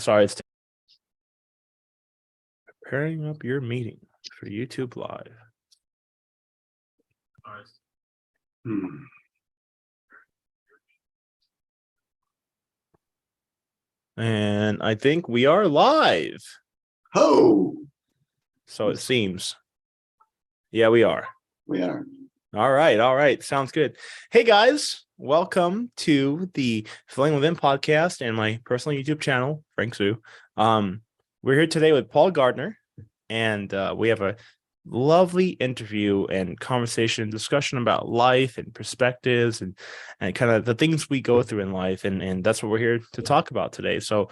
Sorry, it's preparing up your meeting for YouTube Live. And I think we are live. Oh, so it seems. Yeah, we are. We are. All right. Sounds good. Hey guys, welcome to the Filling Within podcast and my personal YouTube channel, Frank Sue. We're here today with Paul Gardner, and we have a lovely interview and conversation and discussion about life and perspectives and kind of the things we go through in life. And that's what we're here to talk about today. So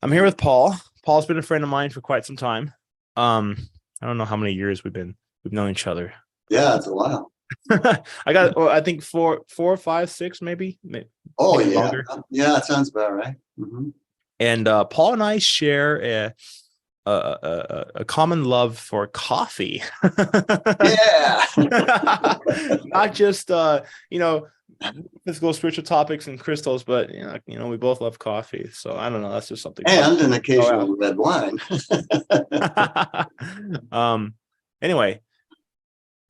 I'm here with Paul. Paul's been a friend of mine for quite some time. I don't know how many years we've known each other. Yeah, it's a while. I think four, 5, 6, maybe. Oh, maybe yeah. Longer. Yeah, it sounds about right. Mm-hmm. And Paul and I share a common love for coffee. Yeah. Not just physical, spiritual topics and crystals, but we both love coffee. So I don't know, that's just something. And an occasional red wine. Anyway,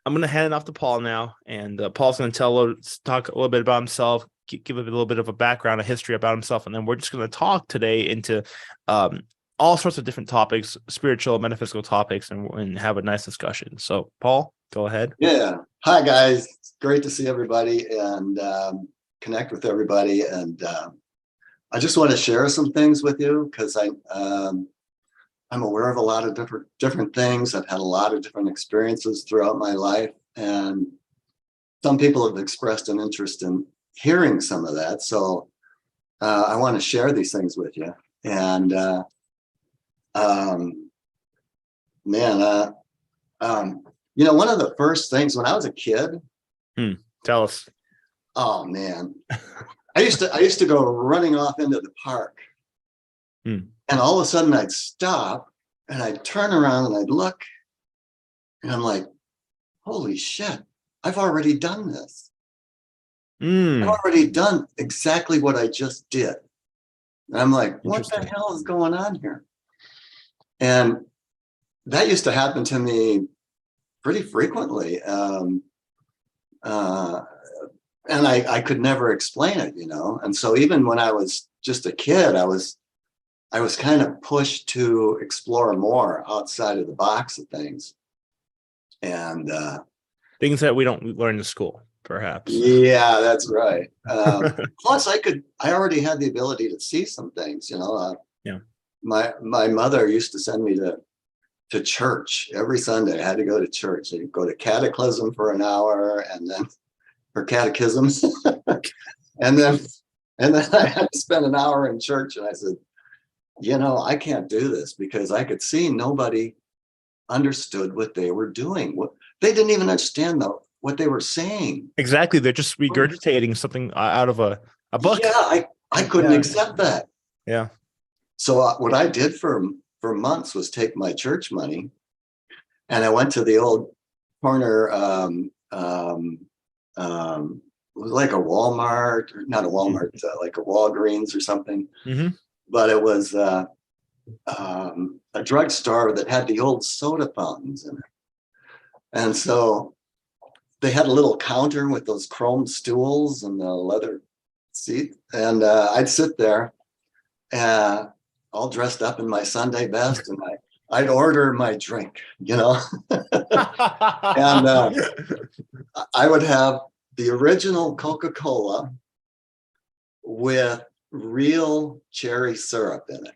I'm going to hand it off to Paul now, and Paul's going to talk a little bit about himself, give a little bit of a background, a history about himself, and then we're just going to talk today into all sorts of different topics, spiritual, metaphysical topics, and have a nice discussion. So, Paul, go ahead. Yeah. Hi, guys. It's great to see everybody and connect with everybody. And I just want to share some things with you because I'm aware of a lot of different things. I've had a lot of different experiences throughout my life, and some people have expressed an interest in hearing some of that. So I want to share these things with you. And one of the first things when I was a kid. Tell us. Oh man, I used to go running off into the park. And all of a sudden I'd stop and I'd turn around and I'd look and I'm like, holy shit, I've already done this. I've already done exactly what I just did. And I'm like, what the hell is going on here? And that used to happen to me pretty frequently. And I could never explain it, And so even when I was just a kid, I was kind of pushed to explore more outside of the box of things. And things that we don't learn in school, perhaps. Yeah, that's right. Plus, I already had the ability to see some things, Yeah. My mother used to send me to church every Sunday. I had to go to church. I'd go to catechism for an hour, and then for catechisms, and then I had to spend an hour in church. And I said, I can't do this because I could see nobody understood what they were doing. They didn't even understand what they were saying. Exactly. They're just regurgitating something out of a book. Yeah, I couldn't accept that. Yeah. So what I did for months was take my church money, and I went to the old corner, it was like a Walmart, not a Walmart, like a Walgreens or something. Mm-hmm. But it was a drugstore that had the old soda fountains in it. And so they had a little counter with those chrome stools and the leather seat. And I'd sit there all dressed up in my Sunday best, and I'd order my drink, And I would have the original Coca-Cola with real cherry syrup in it.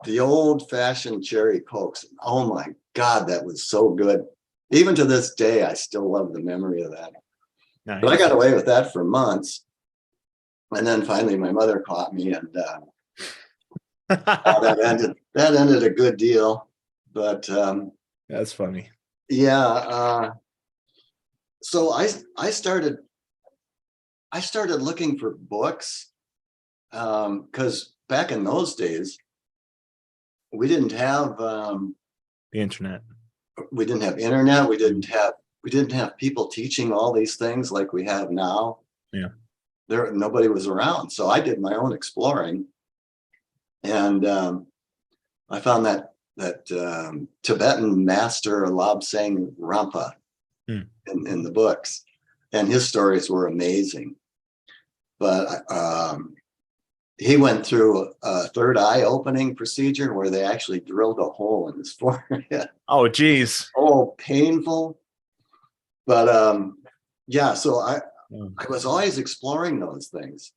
The old-fashioned cherry Cokes. Oh my God, that was so good. Even to this day, I still love the memory of that. Nice. But I got away with that for months. And then finally my mother caught me, and that ended a good deal. But that's funny. Yeah. So I started looking for books because back in those days, we didn't have the internet. We didn't have internet. We didn't have people teaching all these things like we have now. Yeah. Nobody was around. So I did my own exploring. And I found that Tibetan master Lobsang Rampa in the books, and his stories were amazing. But he went through a third eye opening procedure where they actually drilled a hole in his forehead. Oh, geez. Oh, painful. But yeah, so I was always exploring those things.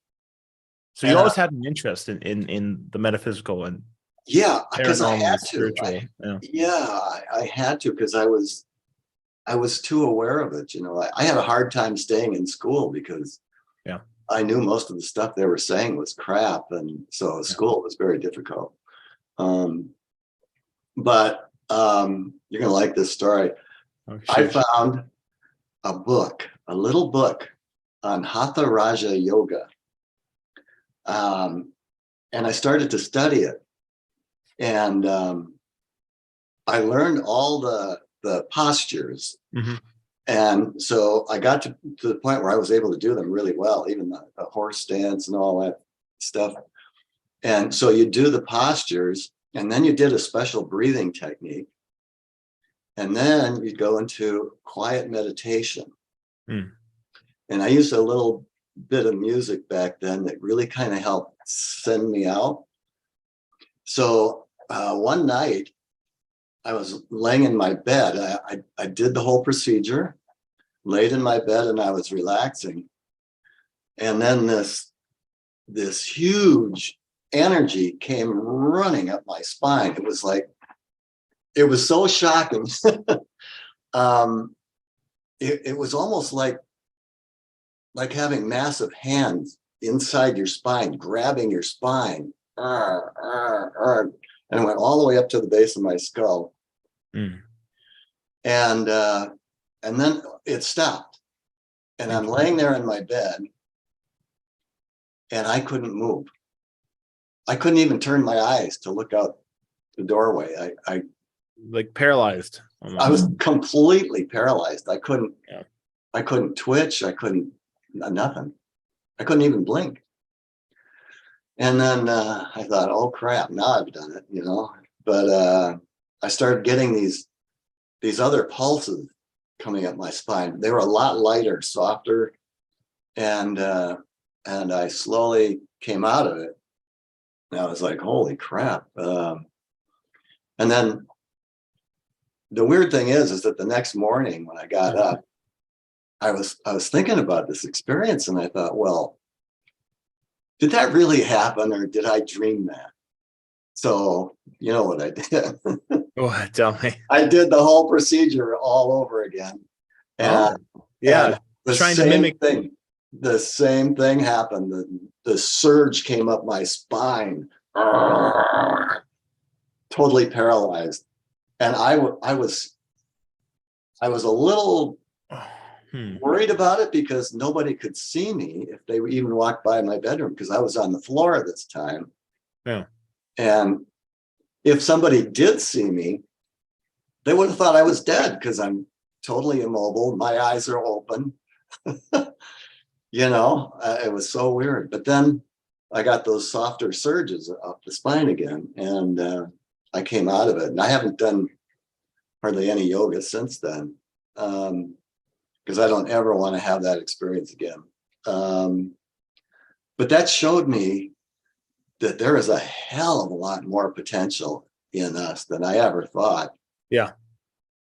So you always had an interest in the metaphysical and yeah, because I paranormal, had spiritual. I had to, because I was too aware of it. I had a hard time staying in school because I knew most of the stuff they were saying was crap, and so school was very difficult. But you're gonna like this story. Oh, I found a little book on Hatha Raja Yoga, and I started to study it, and I learned all the postures. And so I got to the point where I was able to do them really well, even the horse stance and all that stuff. And so you do the postures, and then you did a special breathing technique. And then you go into quiet meditation. And I used a little bit of music back then that really kind of helped send me out. So one night, I was laying in my bed. I did the whole procedure, laid in my bed, and I was relaxing. And then this huge energy came running up my spine. It was so shocking. It was almost like having massive hands inside your spine, grabbing your spine. And it went all the way up to the base of my skull. And then it stopped. And I'm laying there in my bed, and I couldn't move. I couldn't even turn my eyes to look out the doorway. I like paralyzed. I was completely paralyzed. I couldn't twitch. I couldn't, nothing. I couldn't even blink. And then I thought, oh crap, now I've done it, But I started getting these other pulses coming up my spine. They were a lot lighter, softer, and I slowly came out of it. And I was like, holy crap. And then the weird thing is that the next morning when I got up, I was thinking about this experience, and I thought, well, did that really happen, or did I dream that? So you know what I did? Oh, tell me. I did the whole procedure all over again. And, yeah, the trying same to mimic thing. The same thing happened. The surge came up my spine, totally paralyzed. And I was a little worried about it because nobody could see me if they even walked by my bedroom, because I was on the floor at this time. Yeah. And if somebody did see me, they would have thought I was dead because I'm totally immobile. My eyes are open. It was so weird. But then I got those softer surges up the spine again, and I came out of it. And I haven't done hardly any yoga since then, because I don't ever want to have that experience again. But that showed me that there is a hell of a lot more potential in us than I ever thought. Yeah.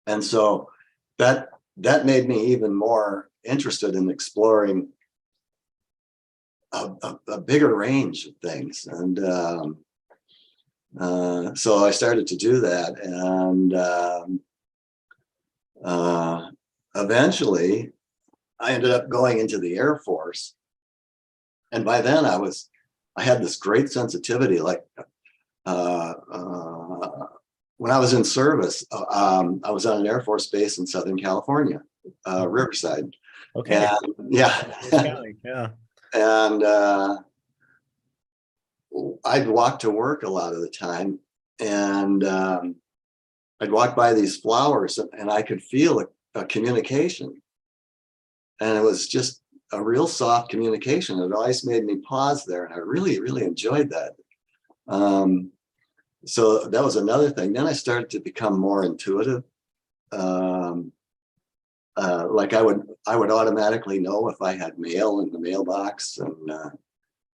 And so that made me even more interested in exploring a bigger range of things. And so I started to do that. And eventually I ended up going into the Air Force. And by then I had this great sensitivity, like when I was in service, I was on an Air Force base in Southern California, Riverside. Okay. And, yeah. And I'd walk to work a lot of the time, and I'd walk by these flowers, and I could feel a communication. And it was just a real soft communication. It always made me pause there, and I really, really enjoyed that. So that was another thing. Then I started to become more intuitive. Like I would automatically know if I had mail in the mailbox and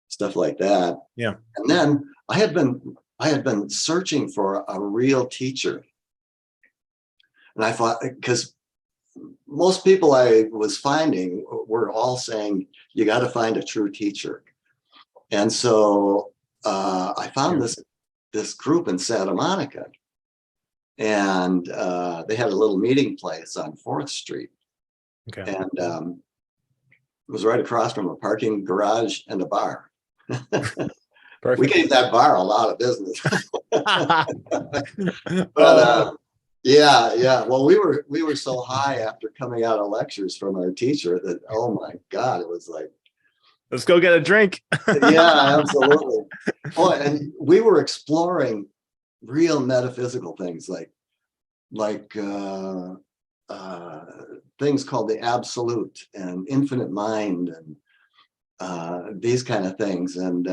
stuff like that. Yeah. And then I had been searching for a real teacher. And I thought, because most people I was finding were all saying, you got to find a true teacher. And so I found this group in Santa Monica. And they had a little meeting place on 4th Street. Okay. And it was right across from a parking garage and a bar. Perfect. We gave that bar a lot of business. But yeah. Well, we were so high after coming out of lectures from our teacher that, oh my God, it was like, let's go get a drink. Yeah, absolutely. Oh, and we were exploring real metaphysical things like things called the absolute and infinite mind and these kind of things. And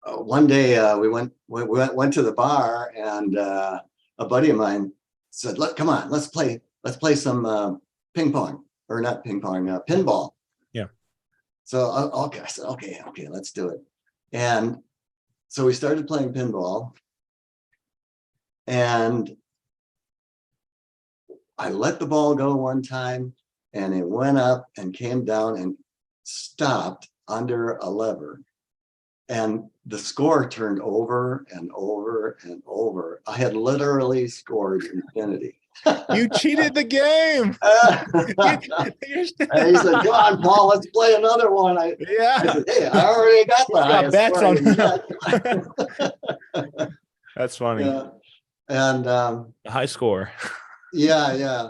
one day we went to the bar, and a buddy of mine said, come on, let's play some ping pong, or not ping pong, pinball. Yeah. So okay, I said, okay, let's do it. And so we started playing pinball, and I let the ball go one time, and it went up and came down and stopped under a lever. And the score turned over and over and over. I had literally scored infinity. You cheated the game. And he said, come on, Paul, let's play another one. I said, hey, I already got the highest bets on. That's funny. Yeah. And the high score. Yeah.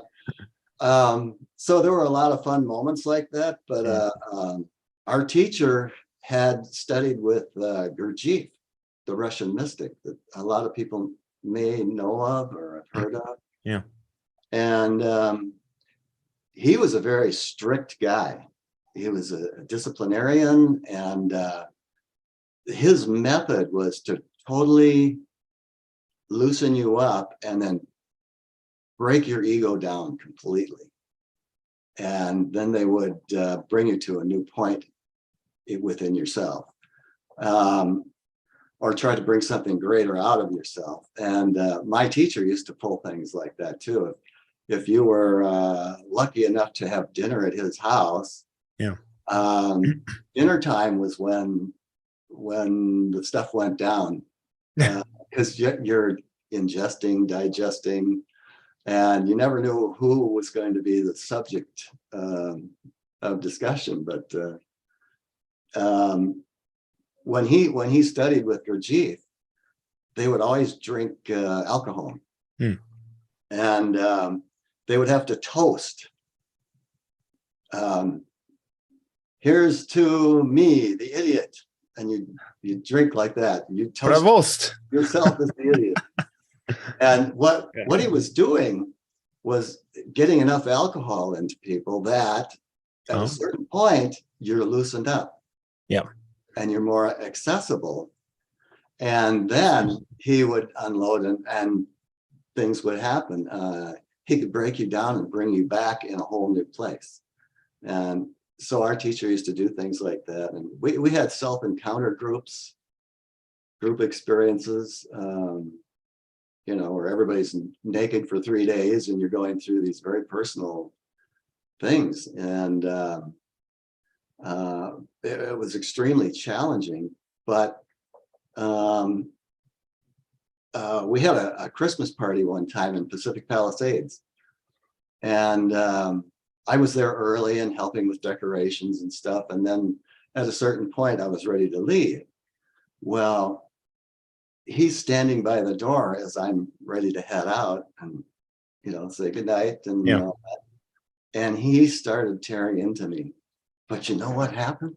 So there were a lot of fun moments like that, but our teacher had studied with Gurdjieff, the Russian mystic that a lot of people may know of or have heard of. Yeah. And he was a very strict guy. He was a disciplinarian, and his method was to totally loosen you up and then break your ego down completely. And then they would bring you to a new point within yourself, or try to bring something greater out of yourself. And my teacher used to pull things like that too. If you were lucky enough to have dinner at his house, dinner time was when the stuff went down, because you're ingesting, digesting, and you never knew who was going to be the subject of discussion. But when he studied with Gurdjieff, they would always drink alcohol, and they would have to toast. Here's to me, the idiot, and you drink like that. You toast yourself as the idiot. And what he was doing was getting enough alcohol into people that at a certain point you're loosened up. Yeah. And you're more accessible. And then he would unload, and things would happen. He could break you down and bring you back in a whole new place. And so our teacher used to do things like that. And we had self-encounter groups, group experiences, where everybody's naked for 3 days and you're going through these very personal things. And it was extremely challenging, but we had a Christmas party one time in Pacific Palisades, and I was there early and helping with decorations and stuff. And then at a certain point, I was ready to leave. Well, he's standing by the door as I'm ready to head out and, say goodnight and all that. And he started tearing into me. But you know what happened?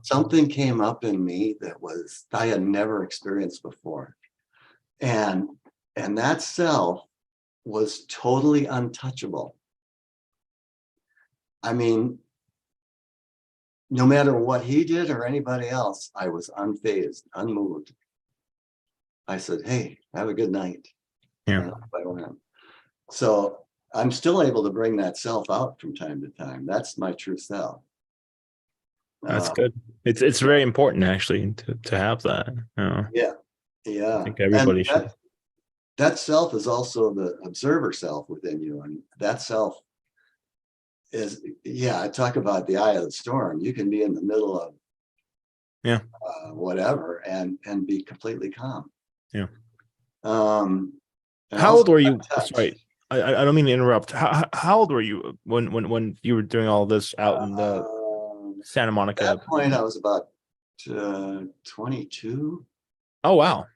Something came up in me that I had never experienced before. And that self was totally untouchable. I mean, no matter what he did or anybody else, I was unfazed, unmoved. I said, hey, have a good night. Yeah. And I went. So I'm still able to bring that self out from time to time. That's my true self. That's good. It's very important actually to have that. Yeah. I think everybody should. That self is also the observer self within you. And that self is, I talk about the eye of the storm. You can be in the middle of whatever and be completely calm. Yeah. How old were you? Sorry, I don't mean to interrupt. How old were you when you were doing all this out in the Santa Monica? At that point, I was about 22. Oh wow!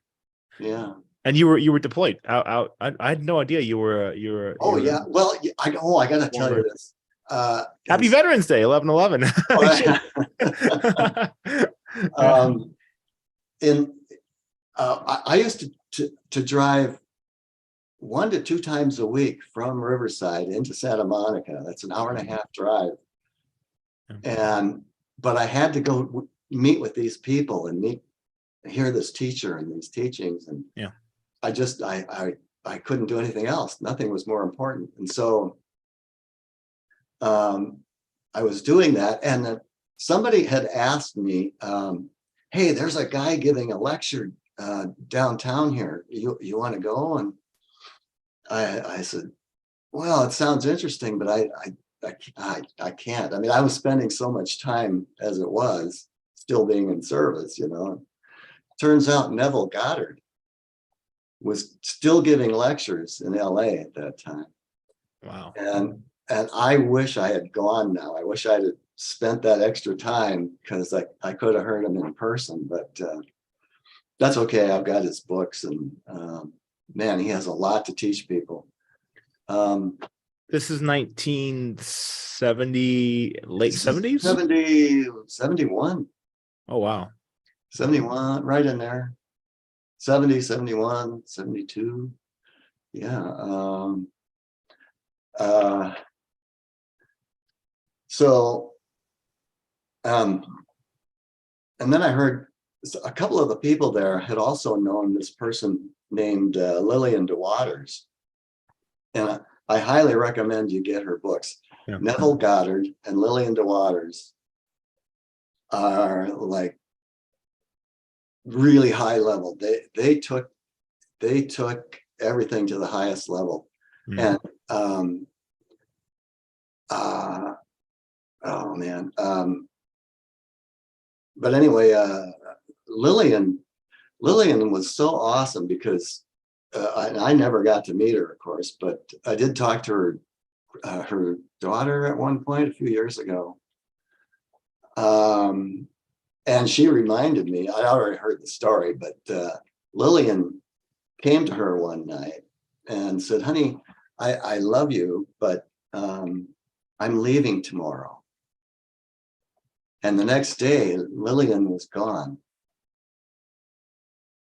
Yeah. And you were deployed out. I had no idea you were. Oh yeah. Well, I got to tell you this. Happy Veterans Day, 11/11. I used to drive 1 to 2 times a week from Riverside into Santa Monica. That's an hour and a half drive. But I had to go meet with these people and hear this teacher and these teachings. And I couldn't do anything else. Nothing was more important. And so I was doing that. And then somebody had asked me, hey, there's a guy giving a lecture downtown here. You want to go? And I said, well, it sounds interesting, but I can't. I mean, I was spending so much time as it was still being in service, Turns out Neville Goddard was still giving lectures in LA at that time. Wow. And I wish I had gone now. I wish I'd have spent that extra time because I could have heard him in person, but that's okay. I've got his books and man, he has a lot to teach people. This is 1970, late 70s? 71. Oh, wow. 71, right in there. 70, 71, 72. Yeah. And then I heard a couple of the people there had also known this person named Lillian DeWaters. And I highly recommend you get her books. Yeah. Neville Goddard and Lillian DeWaters are like really high level. They took everything to the highest level. And oh man. But anyway, Lillian was so awesome because I never got to meet her, of course, but I did talk to her daughter at one point a few years ago. And she reminded me, I already heard the story, but Lillian came to her one night and said, honey, I love you, but I'm leaving tomorrow. And the next day, Lillian was gone.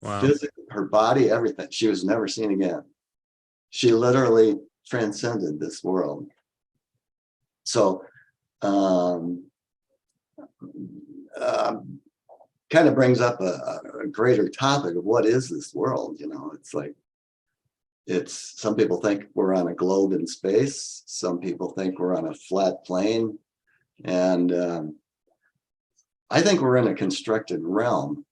Wow. Physically, her body, everything. She was never seen again. She literally transcended this world. So, kind of brings up a greater topic of what is this world? It's like, some people think we're on a globe in space. Some people think we're on a flat plane. And I think we're in a constructed realm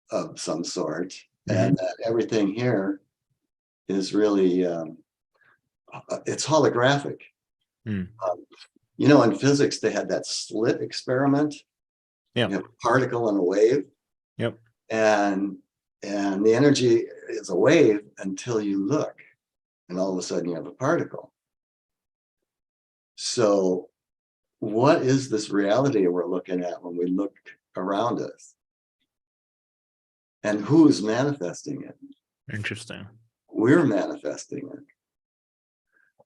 of some sort, and that everything here is really, it's holographic. In physics, they had that slit experiment. Yeah. You have a particle and a wave. Yep. And the energy is a wave until you look, and all of a sudden you have a particle. So what is this reality we're looking at when we look around us? And who's manifesting it? Interesting. We're manifesting it.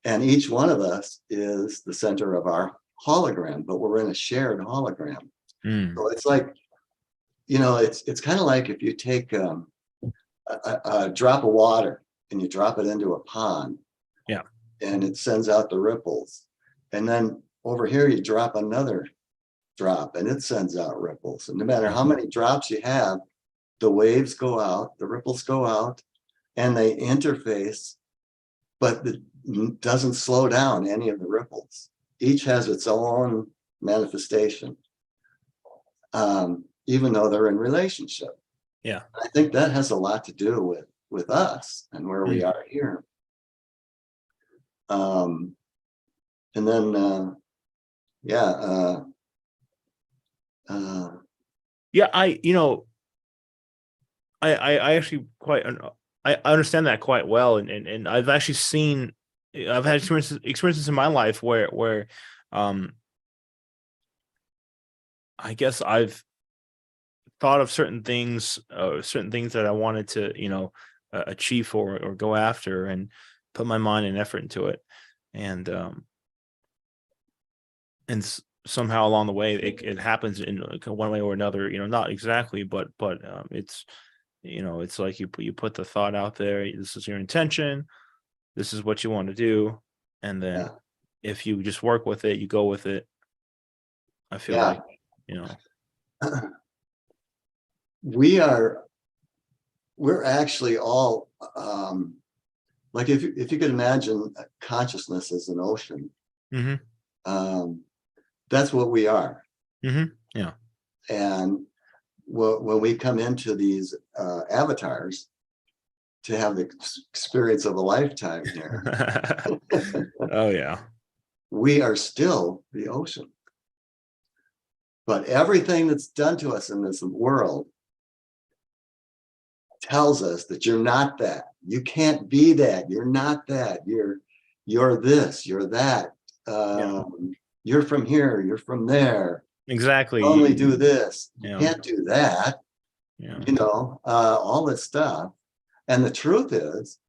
And each one of us is the center of our hologram, but we're in a shared hologram. So it's like, it's kind of like if you take a drop of water and you drop it into a pond. Yeah. And it sends out the ripples. And then over here, you drop another drop, and it sends out ripples. And no matter how many drops you have, the waves go out, the ripples go out, and they interface, but it doesn't slow down any of the ripples. Each has its own manifestation, even though they're in relationship. Yeah. I think that has a lot to do with us and where we are here. And then, I actually I understand that quite well, and I've actually seen, I've had experiences in my life where I guess I've thought of certain things that I wanted to achieve or go after, and put my mind and effort into it, and somehow along the way it happens in one way or another, not exactly, but it's it's like you put the thought out there, this is your intention, this is what you want to do, and then if you just work with it, you go with it, I feel like we're actually all like if you could imagine consciousness as an ocean, that's what we are. Yeah. And when we come into these avatars to have the experience of a lifetime here, oh yeah, we are still the ocean. But everything that's done to us in this world tells us that you're not that. You can't be that. You're not that. You're this. You're that. You're from here. You're from there. Exactly. You only do this. You can't do that. All this stuff. And the truth is,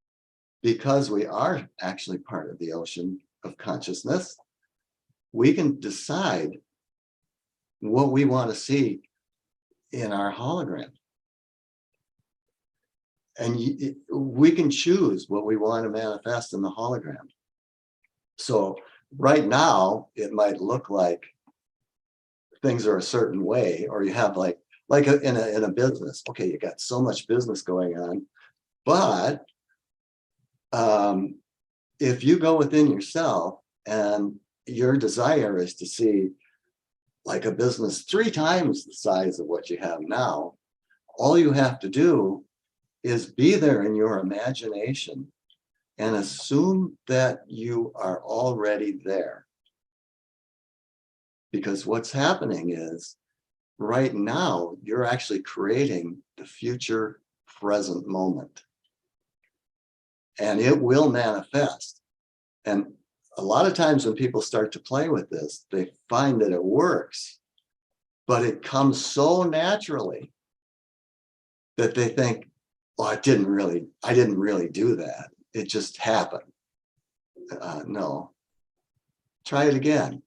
because we are actually part of the ocean of consciousness, we can decide what we want to see in our hologram. And we can choose what we want to manifest in the hologram. So right now, it might look like things are a certain way, or you have like in a business. Okay, you got so much business going on, but if you go within yourself and your desire is to see like a business 3 times the size of what you have now, all you have to do is be there in your imagination and assume that you are already there. Because what's happening is right now, you're actually creating the future present moment. And it will manifest. And a lot of times when people start to play with this, they find that it works, but it comes so naturally that they think, well, I didn't really do that. It just happened. No, try it again.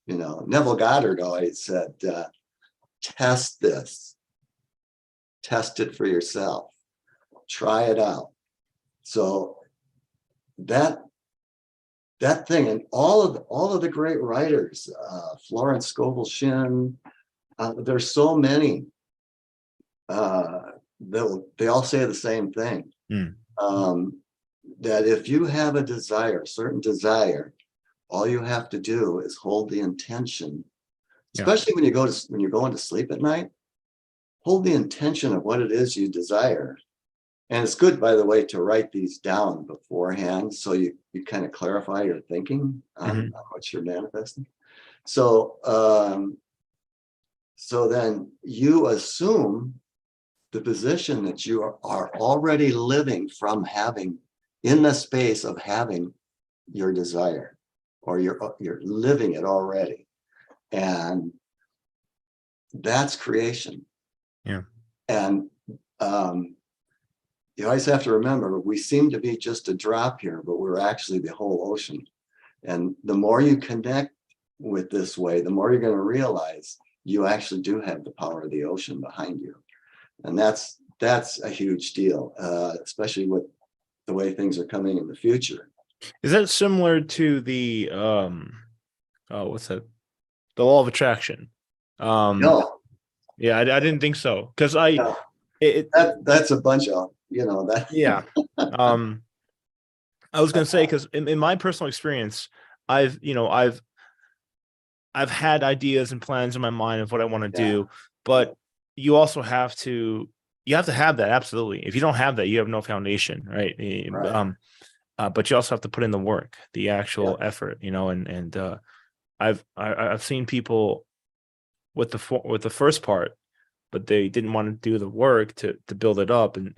Neville Goddard always said, test this, test it for yourself, try it out. So that thing, and all of the great writers, Florence, Scovel, Shinn, there's so many, they all say the same thing. That if you have a desire, a certain desire, all you have to do is hold the intention, especially when you're going to sleep at night, hold the intention of what it is you desire. And it's good, by the way, to write these down beforehand, so you kind of clarify your thinking on what you're manifesting. So then you assume the position that you are already living from having, in the space of having your desire, or you're living it already. And that's creation. Yeah. And you always have to remember, we seem to be just a drop here, but we're actually the whole ocean. And the more you connect with this way, the more you're going to realize you actually do have the power of the ocean behind you. And that's a huge deal, especially with the way things are coming in the future. Is that similar to the what's that? The law of attraction? No, Yeah, I didn't think so because no, it that's a bunch of, that. yeah. Um, I was gonna say because in my personal experience, I've you know I've had ideas and plans in my mind of what I want to Yeah, do, but you also have that absolutely. If you don't have that, you have no foundation, right? right. But you also have to put in the work, the Yeah. actual effort, and I've seen people with the first part, but they didn't want to do the work to build it up and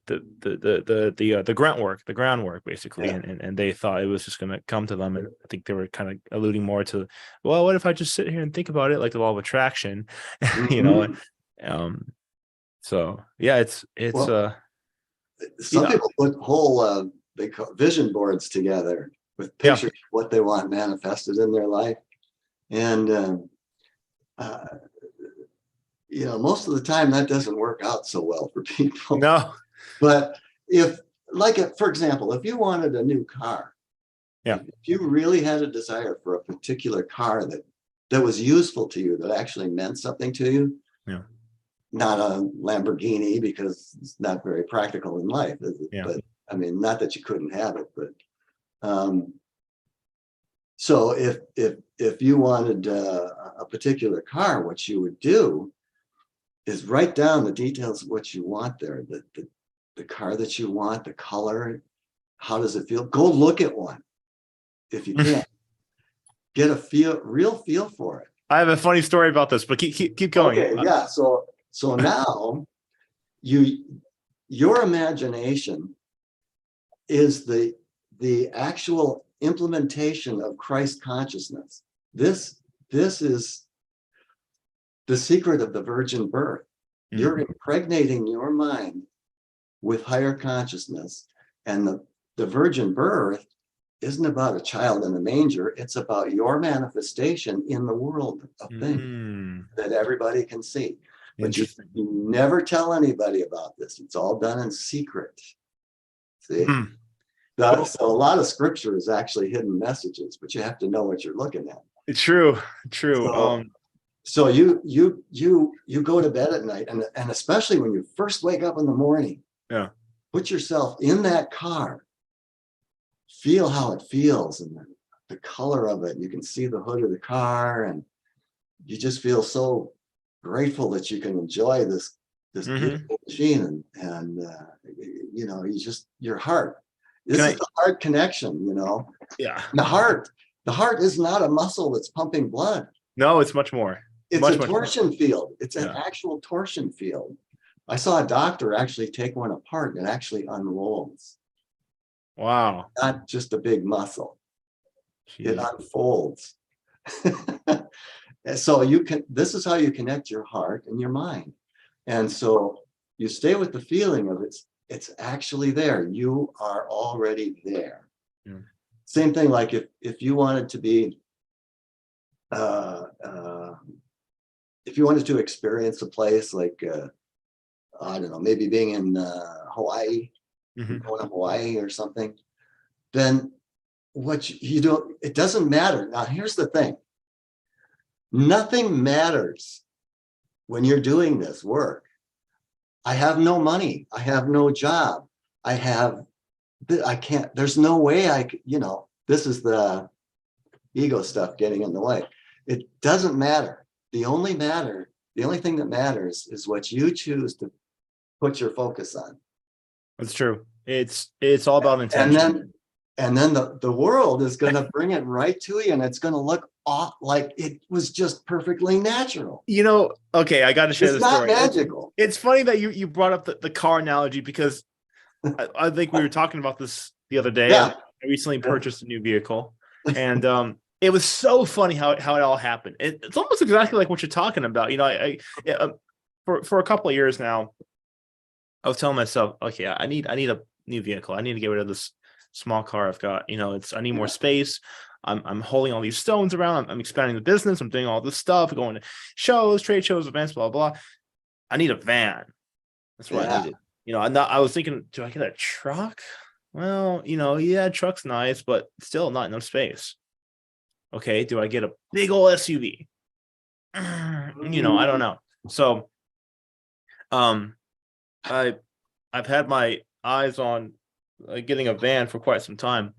the groundwork basically, Yeah. and they thought it was just going to come to them, and I think they were kind of alluding more to, well, what if I just sit here and think about it like the law of attraction, you know? Mhm. um so yeah, it's Well, some yeah, people put whole they call vision boards together with yeah. pictures of what they want manifested in their life, and uh, most of the time that doesn't work out so well for people. No. But if, for example, if you wanted a new car, Yeah. if you really had a desire for a particular car that was useful to you, that actually meant something to you, Yeah. not a Lamborghini because it's not very practical in life, is it? Yeah. But I mean, not that you couldn't have it, but um, so if you wanted a particular car, what you would do is write down the details of what you want there, the car that you want, the color, how does it feel? Go look at one if you can. Get a real feel for it. I have a funny story about this, but keep going. Okay, yeah. So now your imagination is the actual implementation of Christ consciousness. This is the secret of the virgin birth. You're impregnating your mind with higher consciousness, and the virgin birth isn't about a child in a manger. It's about your manifestation in the world of things that everybody can see. But you Interesting. never tell anybody about this. It's all done in secret. See? Well, So a lot of scripture is actually hidden messages, but you have to know what you're looking at. it's true. So, so you go to bed at night, and especially when you first wake up in the morning, Yeah. put yourself in that car, feel how it feels, and the color of it. You can see the hood of the car, and you just feel so grateful that you can enjoy this beautiful machine, and you just, your heart. This is the heart connection, Yeah. The heart is not a muscle that's pumping blood. No, it's much more. It's Much, a much more. torsion field. It's an actual torsion field. I saw a doctor actually take one apart, and it actually unrolls. Wow. Not just a big muscle. It Jeez. unfolds. So this is how you connect your heart and your mind. And so you stay with the feeling of it's actually there. You are already there. Yeah. Same thing, like if you wanted to be, if you wanted to experience a place like, I don't know, maybe being in Hawaii, going to Hawaii or something, then what you do, it doesn't matter. Now, here's the thing. Nothing matters when you're doing this work. I have no money. I have no job. I can't, there's no way this is the ego stuff getting in the way. It doesn't matter. The only thing that matters is what you choose to put your focus on. That's true. It's all about intention. And then the world is going to bring it right to you, and it's going to look like it was just perfectly natural. Okay, I got to share this story. It's not magical. It's funny that you brought up the car analogy, because I think we were talking about this the other day. Yeah. I recently purchased a new vehicle, and it was so funny how it all happened. It's almost exactly like what you're talking about. For a couple of years now, I was telling myself, okay, I need a new vehicle. I need to get rid of this small car I've got. I need more space. I'm holding all these stones around. I'm expanding the business. I'm doing all this stuff, going to shows, trade shows, events, blah, blah. I need a van. That's what I needed. I was thinking, do I get a truck? Well, truck's nice, but still not enough space. Okay, do I get a big old SUV? You know, I don't know. So I've had my eyes on getting a van for quite some time,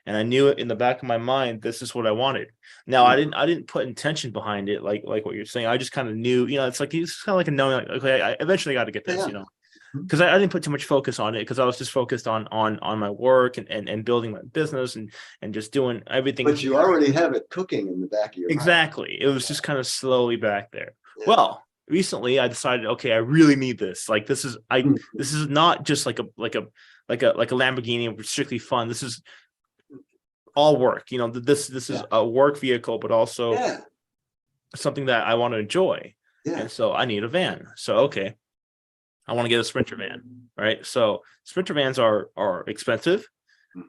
and I knew it in the back of my mind. This is what I wanted. Now I didn't put intention behind it, like what you're saying. I just kind of knew, you know, it's kind of like a knowing, like, okay, I eventually got to get this, you know, because I didn't put too much focus on it, because I was just focused on my work and building my business and just doing everything. But you already have it cooking in the back of your mind. Exactly. It was just kind of slowly back there. Yeah. Well, recently I decided, okay, I really need this. Like, this is not just like a Lamborghini strictly fun. This is all work. You know, this is a work vehicle, but also something that I want to enjoy. Yeah. And so I need a van. So okay, I want to get a Sprinter van, right? So Sprinter vans are expensive.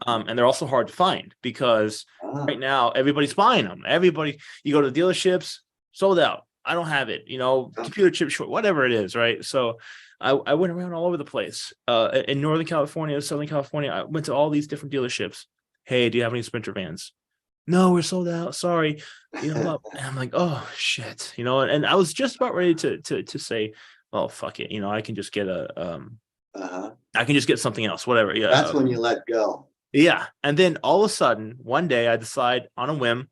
And they're also hard to find, because right now everybody's buying them. You go to the dealerships, sold out. I don't have it, you know, computer chip short, whatever it is, right? So I went around all over the place. In Northern California, Southern California, I went to all these different dealerships. Hey, do you have any Sprinter vans? No, we're sold out. Sorry. You know, and I'm like, oh shit, you know, and I was just about ready to say, oh fuck it, you know, I can just get I can just get something else, whatever. Yeah. That's when you let go. Yeah. And then all of a sudden, one day I decide on a whim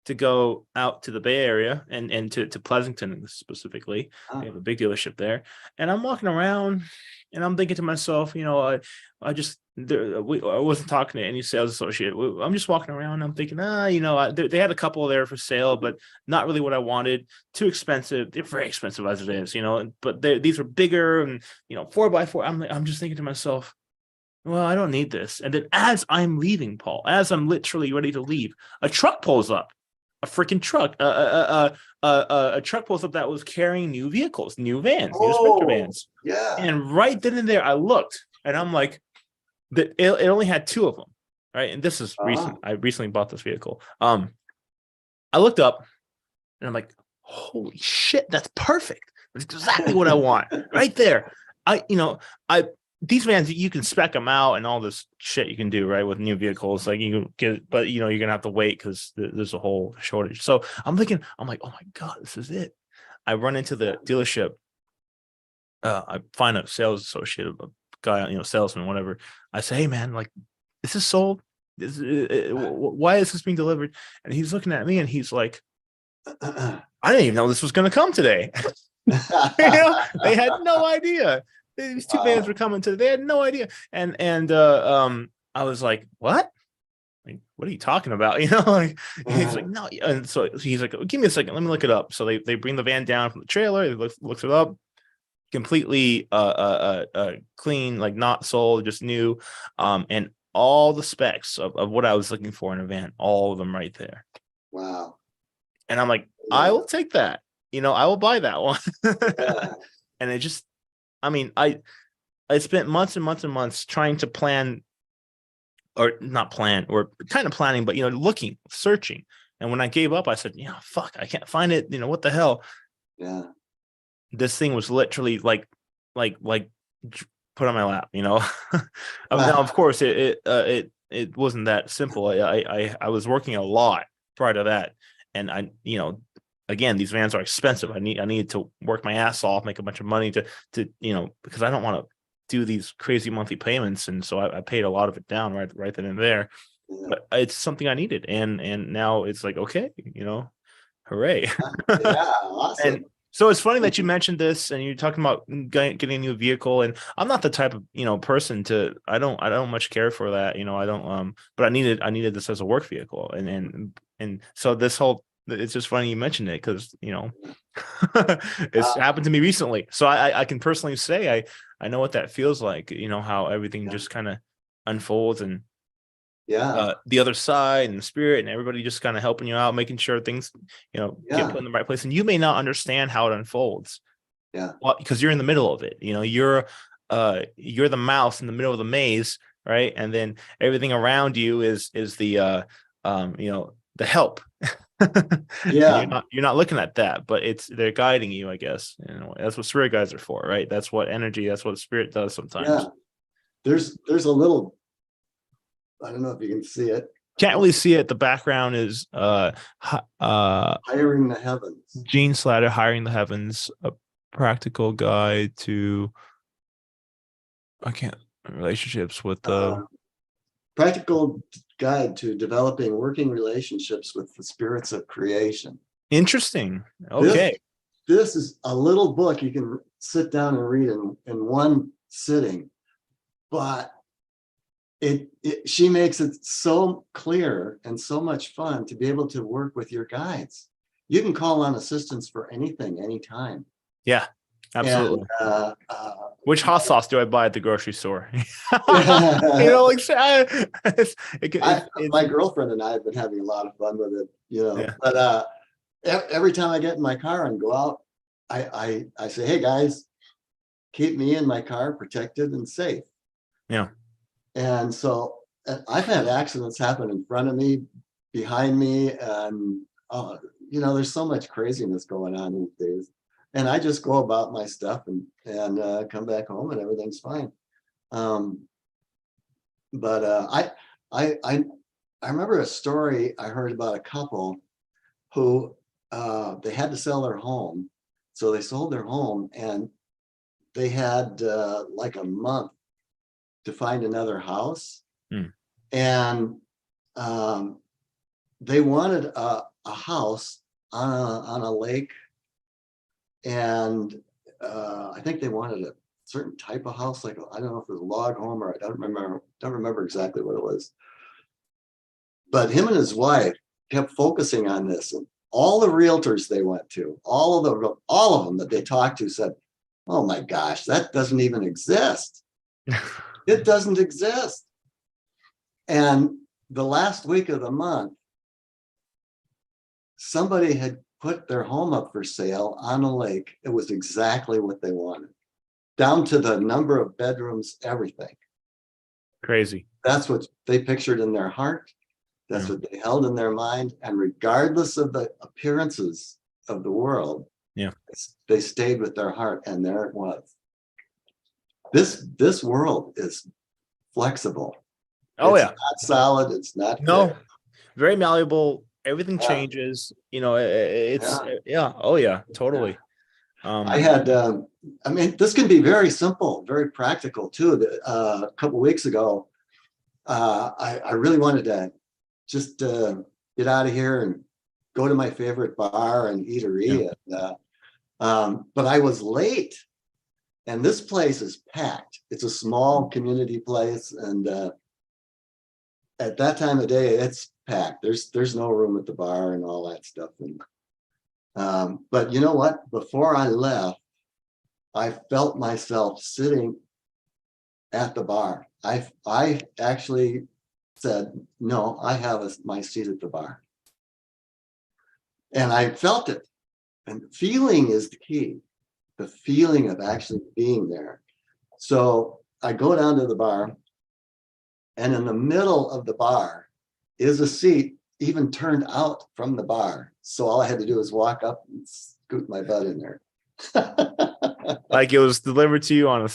to go out to the Bay Area and to Pleasanton specifically. We have a big dealership there. And I'm walking around and I'm thinking to myself, you know, I wasn't talking to any sales associate. I'm just walking around and I'm thinking, you know, they had a couple there for sale, but not really what I wanted. Too expensive. They're very expensive as it is, you know, but these are bigger and, you know, 4x4. I'm just thinking to myself, well, I don't need this. And then as I'm leaving, Paul, as I'm literally ready to leave, a truck pulls up. A freaking truck, a truck pulls up that was carrying new vehicles, new vans, new Sprinter vans. Yeah. And right then and there, I looked, and I'm like, it only had two of them, right? And this is recent. I recently bought this vehicle. I looked up, and I'm like, holy shit, that's perfect. That's exactly what I want, right there. These vans, you can spec them out and all this shit you can do, right, with new vehicles. Like you can get, but you know, you're gonna have to wait because there's a whole shortage. So I'm like, oh my God, this is it. I run into the dealership. I find a sales associate, a guy, you know, salesman, whatever. I say, hey man, like, this is sold. Why is this being delivered? And he's looking at me and he's like, I didn't even know this was gonna come today. You know, they had no idea. These two vans were coming to. They had no idea, and I was like, "What? Like, what are you talking about?" You know, like he's like, "No," and so he's like, "Give me a second, let me look it up." So they bring the van down from the trailer. He looks it up, completely clean, like not sold, just new, and all the specs of what I was looking for in a van, all of them right there. Wow! And I'm like, I will take that. You know, I will buy that one. And it just. I mean, I spent months and months and months trying to plan, or not plan, or kind of planning, but, you know, looking, searching. And when I gave up, I said, you know, fuck, I can't find it. You know, what the hell? Yeah. This thing was literally like put on my lap, you know. Now, of course, it wasn't that simple. I was working a lot prior to that, and I, you know. Again, these vans are expensive. I need to work my ass off, make a bunch of money to you know, because I don't want to do these crazy monthly payments, and so I paid a lot of it down right then and there. Yeah. But it's something I needed, and now it's like, okay, you know, hooray! Yeah, awesome. And so it's funny that you mentioned this, and you're talking about getting a new vehicle. And I'm not the type of, you know, person to. I don't much care for that, you know. I don't. But I needed this as a work vehicle, and so this whole. It's just funny you mentioned it, because, you know, it's happened to me recently. So I can personally say I know what that feels like, you know, how everything just kind of unfolds, and the other side and the spirit and everybody just kind of helping you out, making sure things, you know, get put in the right place. And you may not understand how it unfolds. Yeah. Well, because you're in the middle of it. You know, you're the mouse in the middle of the maze, right? And then everything around you is the you know, the help. Yeah. You're not looking at that, but they're guiding you, I guess. You know, that's what spirit guides are for, right? That's what energy, that's what spirit does sometimes. Yeah. There's a little, I don't know if you can see it. Can't really see it. The background is Hiring the Heavens. Gene Slatter, Hiring the Heavens, a practical guide to relationships with practical guide to developing working relationships with the spirits of creation. Interesting. Okay. This is a little book you can sit down and read in one sitting, but she makes it so clear and so much fun to be able to work with your guides. You can call on assistance for anything, anytime. Yeah, absolutely. And, which hot sauce do I buy at the grocery store? My girlfriend and I have been having a lot of fun with it, Yeah. But every time I get in my car and go out, I say, hey guys, keep me in my car protected and safe. Yeah. And so I've had accidents happen in front of me, behind me, and there's so much craziness going on these days. And I just go about my stuff and come back home and everything's fine. But I remember a story I heard about a couple who they had to sell their home. So they sold their home and they had like a month to find another house. And they wanted a house on a lake. And I think they wanted a certain type of house, like I don't know if it was a log home or I don't remember exactly what it was. But him and his wife kept focusing on this, and all the realtors they went to, all of them that they talked to said, "Oh my gosh, that doesn't even exist. It doesn't exist." And the last week of the month, somebody had put their home up for sale on a lake. It was exactly what they wanted, down to the number of bedrooms, everything. Crazy. That's what they pictured in their heart. That's what they held in their mind. And regardless of the appearances of the world, they stayed with their heart, and there it was. This world is flexible. It's not solid. It's not very malleable. Everything changes. Totally. I had this can be very simple, very practical too. A couple of weeks ago, I really wanted to just get out of here and go to my favorite bar and eatery. But I was late, and this place is packed. It's a small community place, and at that time of day, it's packed. There's no room at the bar and all that stuff. And but you know what? Before I left, I felt myself sitting at the bar. I actually said, "No, I have my seat at the bar," and I felt it. And feeling is the key. The feeling of actually being there. So I go down to the bar, and in the middle of the bar is a seat even turned out from the bar. So all I had to do was walk up and scoot my butt in there. Like it was delivered to you on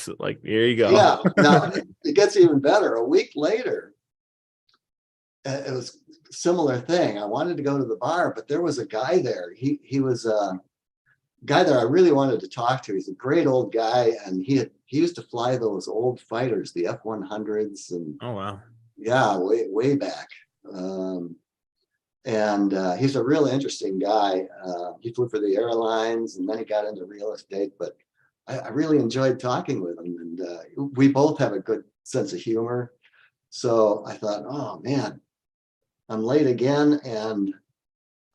here you go. Yeah. Now it gets even better. A week later, it was a similar thing. I wanted to go to the bar, but there was a guy there. He was a guy that I really wanted to talk to. He's a great old guy, and he used to fly those old fighters, the F-100s, and oh wow, yeah, way back. And he's a real interesting guy. He flew for the airlines, and then he got into real estate. But I really enjoyed talking with him, and we both have a good sense of humor. So I thought, oh man, I'm late again, and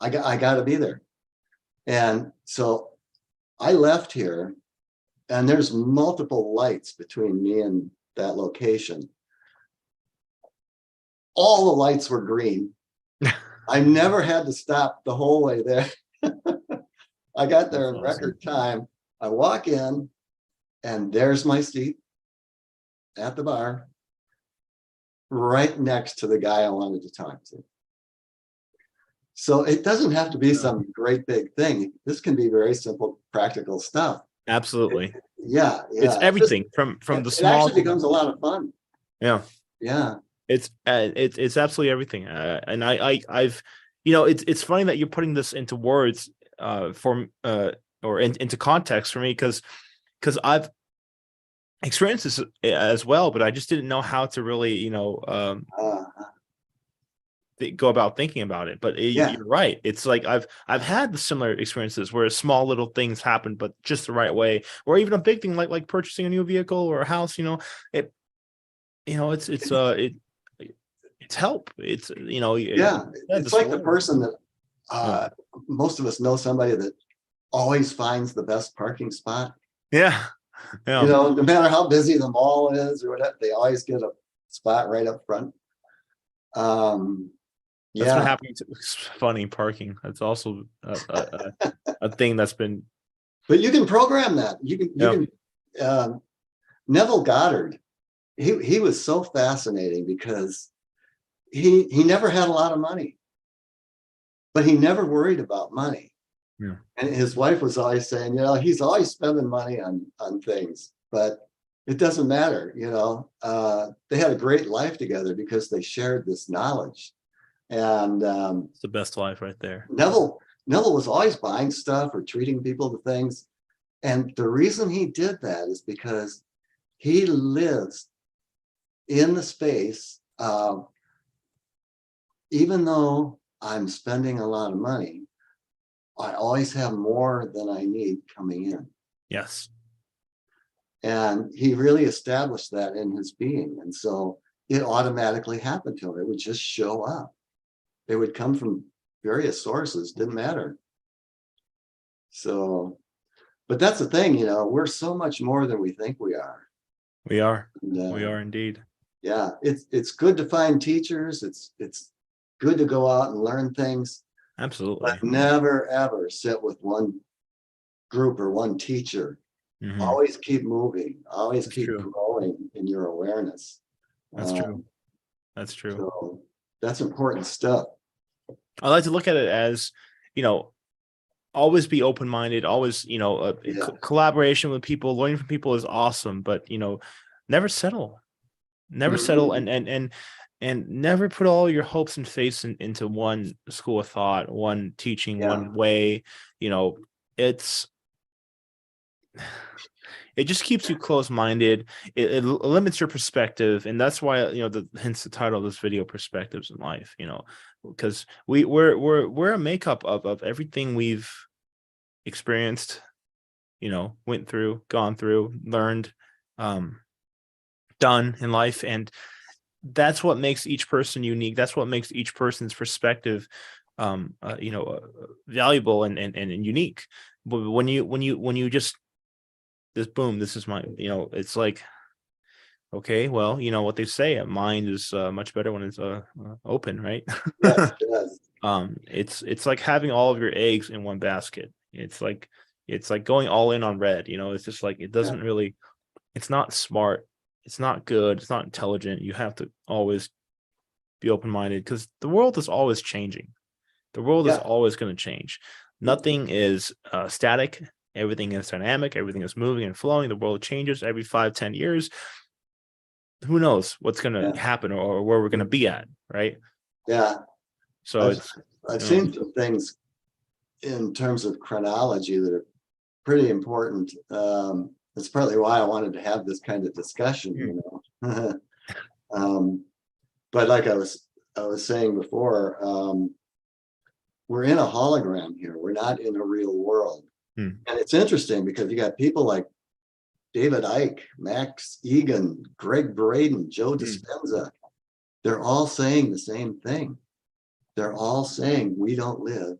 I got to be there. And so I left here, and there's multiple lights between me and that location. All the lights were green. I never had to stop the whole way there. I got there in record time. I walk in, and there's my seat at the bar, right next to the guy I wanted to talk to. So it doesn't have to be some great big thing. This can be very simple, practical stuff. Absolutely. Yeah. It's everything from the small. It actually becomes a lot of fun. Yeah. Yeah. It's absolutely everything. And I've, it's funny that you're putting this into words into context for me, because I've experienced this as well, but I just didn't know how to really, go about thinking about it. But Yeah, you're right. It's like I've had the similar experiences where small little things happen, but just the right way, or even a big thing like purchasing a new vehicle or a house. It, it's help. It's yeah. It's this like the world. person that Yeah. most of us know somebody that always finds the best parking spot. Yeah. You Yeah. know, no matter how busy the mall is or whatever, they always get a spot right up front. Um, That's been yeah, happening to funny parking. That's also a thing that's been. but you can program that. Yeah. Neville Goddard, he was so fascinating because he never had a lot of money, but he never worried about money. Yeah. And his wife was always saying, he's always spending money on things, but it doesn't matter. They had a great life together because they shared this knowledge. And It's the best life right there. Neville was always buying stuff or treating people to things. And the reason he did that is because he lives in the space of, even though I'm spending a lot of money, I always have more than I need coming in. Yes. And he really established that in his being. And so it automatically happened to him. It would just show up. It would come from various sources, didn't matter. So, but that's the thing, we're so much more than we think we are. We are. And, We are indeed. yeah, it's good to find teachers. It's good to go out and learn things. Absolutely. But never ever sit with one group or one teacher. Mm-hmm. Always keep moving. Always That's keep true. growing in your awareness. That's true. That's true. So that's important stuff. I like to look at it as, always be open-minded, always, collaboration with people, learning from people is awesome, but, never settle. Never settle, and never put all your hopes and faith into one school of thought, one teaching, one way. It just keeps you close-minded. It limits your perspective, and that's why hence the title of this video, Perspectives in Life. Because we're a makeup of everything we've experienced, went through, gone through, learned, done in life, and that's what makes each person unique. That's what makes each person's perspective valuable and unique. But when you just this boom, this is my, it's like, okay, well, what they say, a mind is much better when it's open, right? Yes, yes. It's like having all of your eggs in one basket. It's like going all in on red. It's just like, it doesn't really, it's not smart, it's not good, it's not intelligent. You have to always be open-minded, because the world is always changing. The world is always going to change. Nothing is static. Everything is dynamic. Everything is moving and flowing. The world changes every 5-10 years. Who knows what's going to happen or where we're going to be at, right? Yeah. So I've seen some things in terms of chronology that are pretty important. That's partly why I wanted to have this kind of discussion, but like I was saying before, we're in a hologram here. We're not in a real world. And it's interesting because you got people like David Icke, Max Egan, Greg Braden, Joe Dispenza. They're all saying the same thing. They're all saying we don't live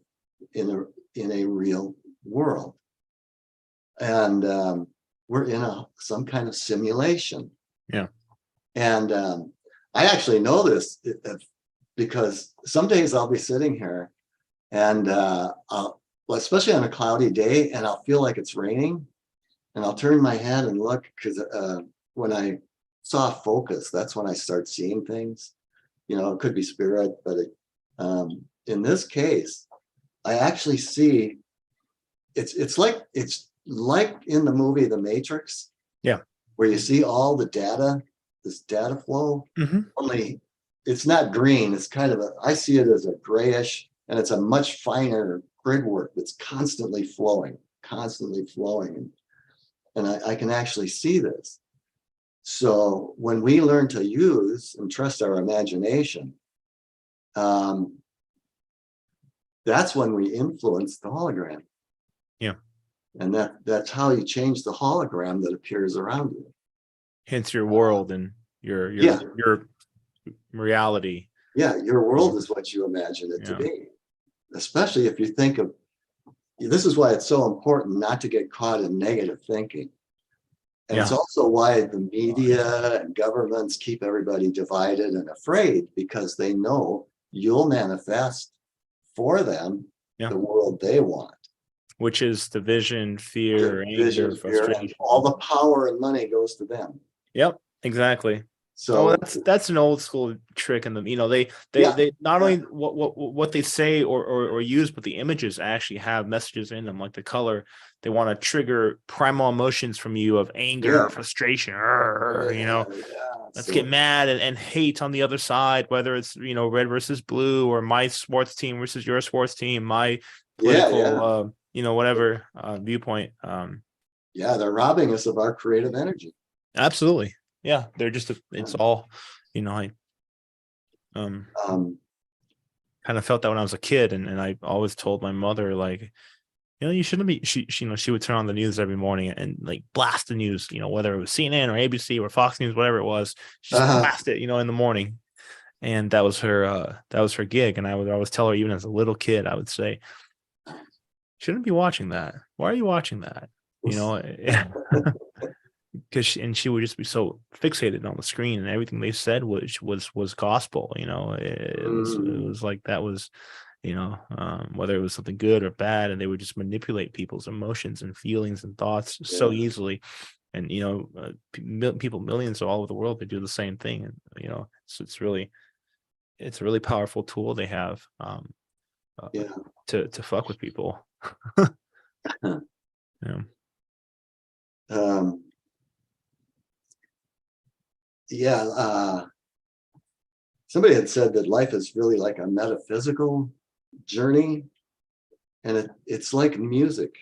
in a real world, and we're in some kind of simulation. Yeah. And I actually know this because some days I'll be sitting here and especially on a cloudy day, and I'll feel like it's raining, and I'll turn my head and look, because when I soft focus, that's when I start seeing things. It could be spirit, but in this case, I actually see it's like in the movie The Matrix, yeah, where you see all the data, this data flow. Only it's not green. It's kind of I see it as a grayish, and it's a much finer grid work that's constantly flowing. And I can actually see this. So when we learn to use and trust our imagination, that's when we influence the hologram. Yeah. And that's how you change the hologram that appears around you. Hence your world and your reality. Yeah, your world is what you imagine it to be. Especially if you think of, this is why it's so important not to get caught in negative thinking. And it's also why the media and governments keep everybody divided and afraid, because they know you'll manifest for them the world they want. Which is division, fear, anger, frustration. And all the power and money goes to them. Yep, exactly. So that's an old school trick in them. They not only what they say or use, but the images actually have messages in them, like the color. They want to trigger primal emotions from you of anger, frustration, let's get mad and hate on the other side, whether it's red versus blue, or my sports team versus your sports team, my political whatever viewpoint. They're robbing us of our creative energy. Absolutely. Yeah, they're just it's all, I kind of felt that when I was a kid, and I always told my mother, like, you shouldn't be. She would turn on the news every morning and like blast the news, whether it was CNN or ABC or Fox News, whatever it was, she just blast it, in the morning, and that was her gig. And I would always tell her, even as a little kid, I would say, shouldn't be watching that. Why are you watching that? Because she would just be so fixated on the screen, and everything they said was gospel. It was like that was, whether it was something good or bad, and they would just manipulate people's emotions and feelings and thoughts so easily. And people, millions all over the world, they do the same thing. And so it's a really powerful tool they have to fuck with people. Somebody had said that life is really like a metaphysical journey, and it's like music.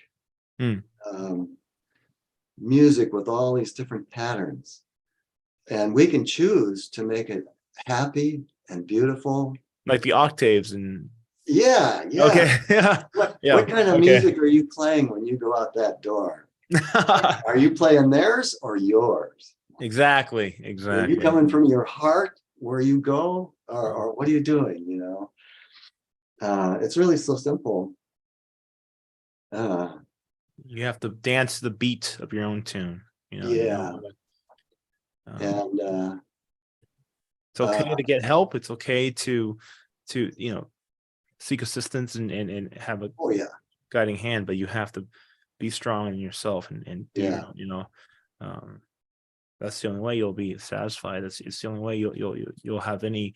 Music with all these different patterns, and we can choose to make it happy and beautiful, like the octaves. And okay. What kind of music are you playing when you go out that door? Are you playing theirs or yours? Exactly. Are you coming from your heart where you go, or what are you doing? It's really so simple. You have to dance the beat of your own tune. And it's okay to get help. It's okay to seek assistance and have a guiding hand, but you have to be strong in yourself and that's the only way you'll be satisfied. It's the only way you'll have any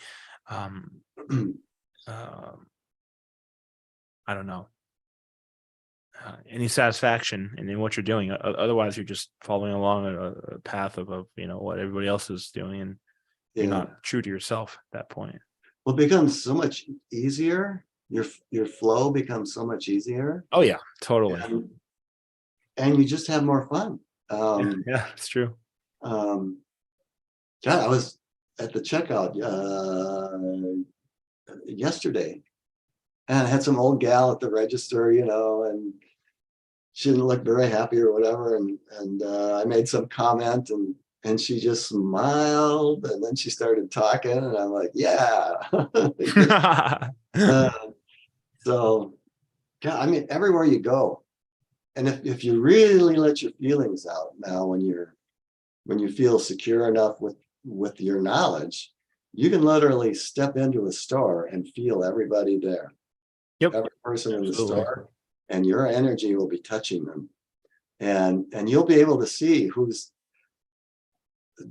any satisfaction in what you're doing. Otherwise, you're just following along a path of what everybody else is doing, and you're not true to yourself at that point. Well, it becomes so much easier. Your flow becomes so much easier. Oh yeah, totally. And you just have more fun. Yeah, it's true. I was at the checkout yesterday, and I had some old gal at the register, and she didn't look very happy or whatever, and I made some comment, and she just smiled, and then she started talking, and I'm like, so I mean, everywhere you go, and if you really let your feelings out now, when you feel secure enough with your knowledge, you can literally step into a store and feel everybody there. Every person in the store, and your energy will be touching them, and you'll be able to see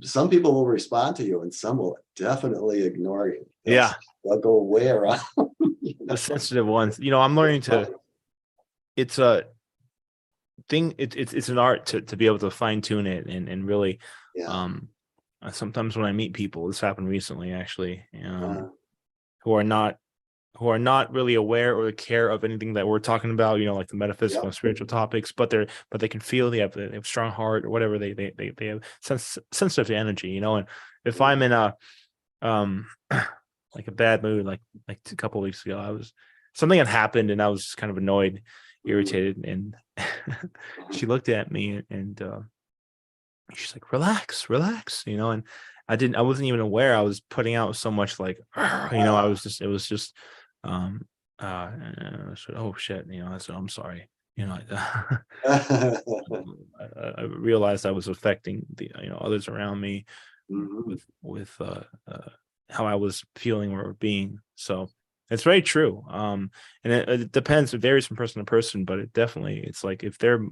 some people will respond to you, and some will definitely ignore you. They'll go way around. The sensitive ones. I'm learning it's a thing. It's an art to be able to fine tune it and really sometimes when I meet people, this happened recently actually, who are not really aware or care of anything that we're talking about, like the metaphysical and spiritual topics, but they can feel they have a strong heart or whatever, they have sensitive to energy, and if I'm in a like a bad mood, like a couple of weeks ago, something had happened and I was kind of annoyed, irritated, and she looked at me and she's like, relax, and I wasn't even aware I was putting out so much like, it was just oh shit, I said, I'm sorry, I realized I was affecting the others around me with how I was feeling or being. So it's very true. And it depends, it varies from person to person, but it's like if they're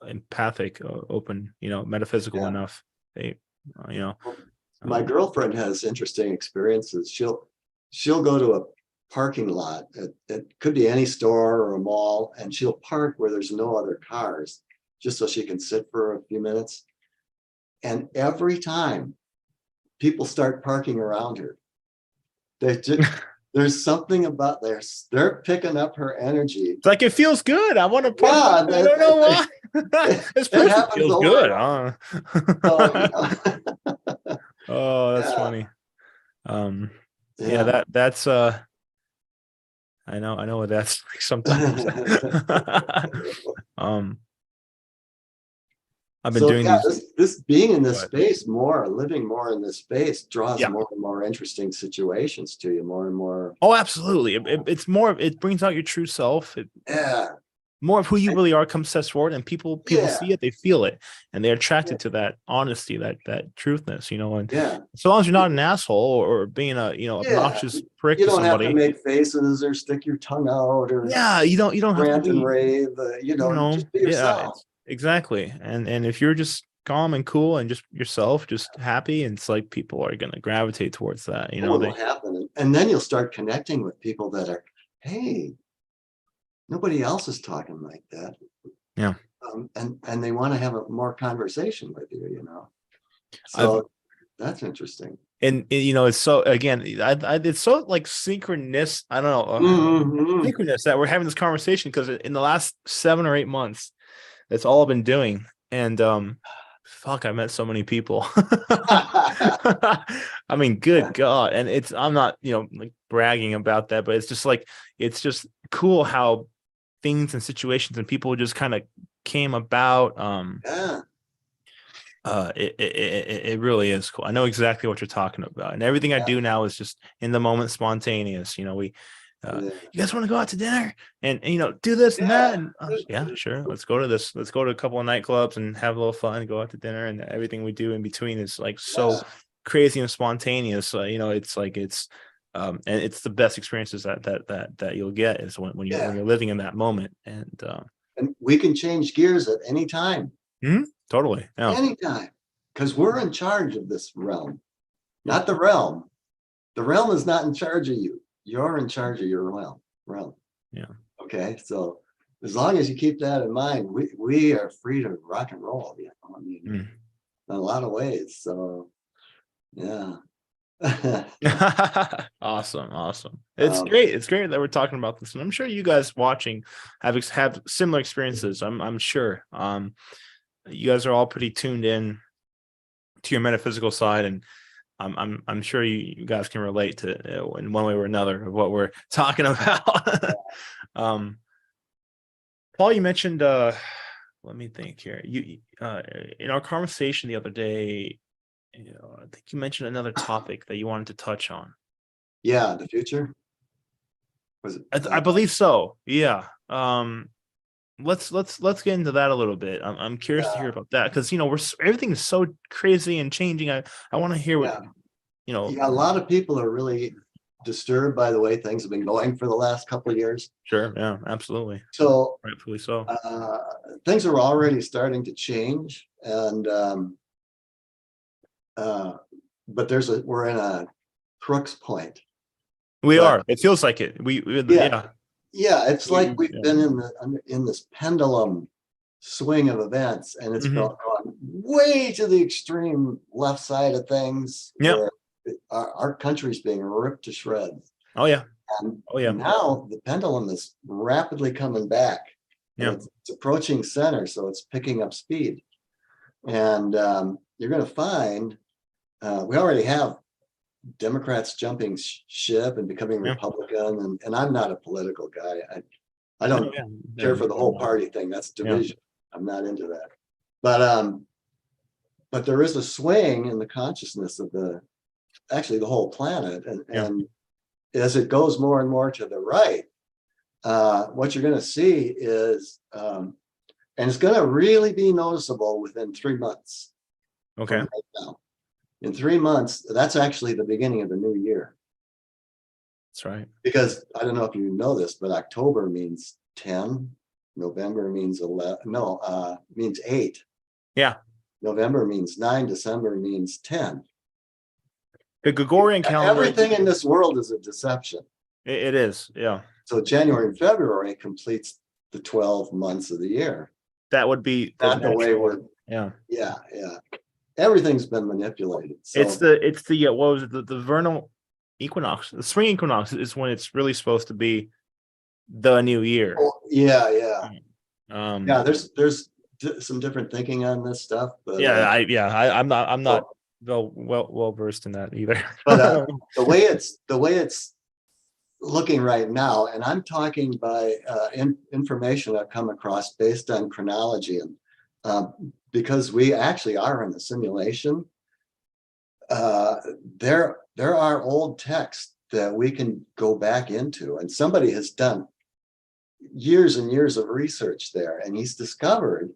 empathic, open, metaphysical enough, they my girlfriend has interesting experiences. She'll go to a parking lot. It could be any store or a mall, and she'll park where there's no other cars, just so she can sit for a few minutes. And every time people start parking around her, there's something about they're picking up her energy. It's like, it feels good. I want to park. I don't know why. This person feels good. Oh, that's funny. That's I know what that's like sometimes. I've been doing this being in this space more, living more in this space draws more and more interesting situations to you, more and more. Oh, absolutely. It's more, it brings out your true self. More of who you really are comes sets forward, and people see it, they feel it, and they're attracted to that honesty, that truthness, and so long as you're not an asshole or being a obnoxious prick you don't to somebody. Have to make faces or stick your tongue out or you don't have to and rave, just be yourself. Exactly. And if you're just calm and cool and just yourself, just happy, and it's like people are going to gravitate towards that, will happen, and then you'll start connecting with people that are, hey, nobody else is talking like that. And they want to have a more conversation with you, So that's interesting. And it's so, again, it's so like synchronous. I don't know, synchronous that we're having this conversation, because in the last 7 or 8 months, that's all I've been doing. And I met so many people. I mean, good God. And I'm not, like bragging about that, but it's just cool how things and situations and people just kind of came about. It really is cool. I know exactly what you're talking about, and everything I do now is just in the moment, spontaneous. You guys want to go out to dinner and do this and that, and sure, let's go to this. Let's go to a couple of nightclubs and have a little fun, go out to dinner, and everything we do in between is like so crazy and spontaneous. It's like and it's the best experiences that you'll get is when you're living in that moment, and we can change gears at any time. Totally. Anytime, because we're in charge of this realm, not the realm. The realm is not in charge of you. You're in charge of your realm. Yeah. Okay. So as long as you keep that in mind, we are free to rock and roll. I mean, in a lot of ways. So yeah. Awesome. It's great that we're talking about this, and I'm sure you guys watching have similar experiences. I'm sure. You guys are all pretty tuned in to your metaphysical side, and I'm sure you guys can relate to in one way or another of what we're talking about. Paul, you mentioned let me think here. You in our conversation the other day, I think you mentioned another topic that you wanted to touch on. Yeah, the future. Was it? I believe so. Yeah. Let's get into that a little bit. I'm curious to hear about that, because everything is so crazy and changing. I want to hear what a lot of people are really disturbed by the way things have been going for the last couple of years. Sure. Yeah, absolutely. So rightfully so. Things are already starting to change, and but we're in a crux point. We are. It feels like it. It's like we've been in this pendulum swing of events, and it's Mhm. gone way to the extreme left side of things, Yep. where our country's being ripped to shreds. Oh yeah. And Oh yeah. now the pendulum is rapidly coming back, and Yeah. it's approaching center, so it's picking up speed. And you're going to find we already have Democrats jumping ship and becoming Yeah. Republican, and I'm not a political guy. I Oh, don't yeah. care Yeah. for the whole party thing. That's Yeah. division. I'm not into that. But there is a swing in the consciousness of the whole planet, and as it goes more and more to the right, what you're going to see is, and it's going to really be noticeable within 3 months Okay. from right now. In 3 months, that's actually the beginning of the new year. That's right. Because I don't know if you know this, but October means 10, November means 11, means 8. Yeah. November means 9, December means 10. The Gregorian calendar. Everything in this world is a deception. It is. Yeah. So January and February completes the 12 months of the year. That would be Not the way we're. Yeah. Yeah. Everything's been manipulated. So It's the what was it, the vernal equinox, the spring equinox is when it's really supposed to be the new year. Yeah. Yeah. There's some different thinking on this stuff, but I'm not well versed in that either. But the way it's looking right now, and I'm talking by information I've come across based on chronology, and because we actually are in a simulation, there are old texts that we can go back into, and somebody has done years and years of research there, and he's discovered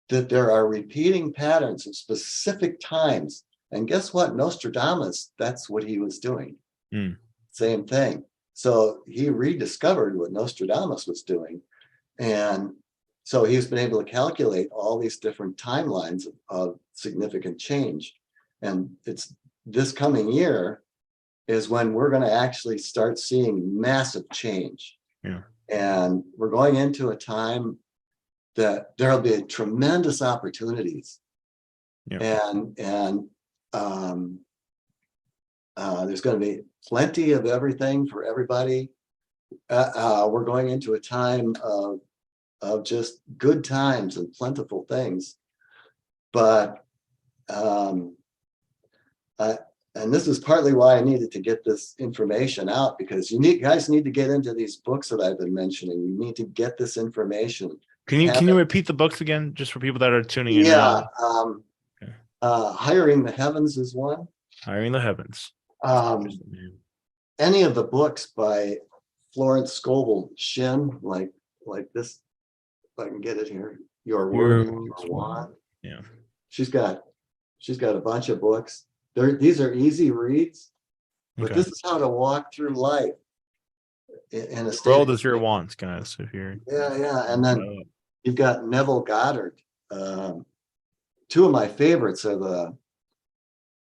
that there are repeating patterns of specific times. And guess what? Nostradamus, that's what he was doing. Same thing. So he rediscovered what Nostradamus was doing. And so he's been able to calculate all these different timelines of significant change. And it's this coming year is when we're going to actually start seeing massive change. Yeah. And we're going into a time that there'll be tremendous opportunities. Yeah. And there's going to be plenty of everything for everybody. We're going into a time of just good times and plentiful things. But and this is partly why I needed to get this information out, because guys need to get into these books that I've been mentioning. You need to get this information. Can you repeat the books again, just for people that are tuning in? Yeah. Hiring the Heavens is one. Hiring the Heavens. Any of the books by Florence, Scovel, Shinn, like this, if I can get it here. Your Word, Your Wand. Yeah. She's got a bunch of books. These are easy reads, but this is how to walk through life in a state. World is your wants, guys. If you're and then you've got Neville Goddard. Two of my favorites are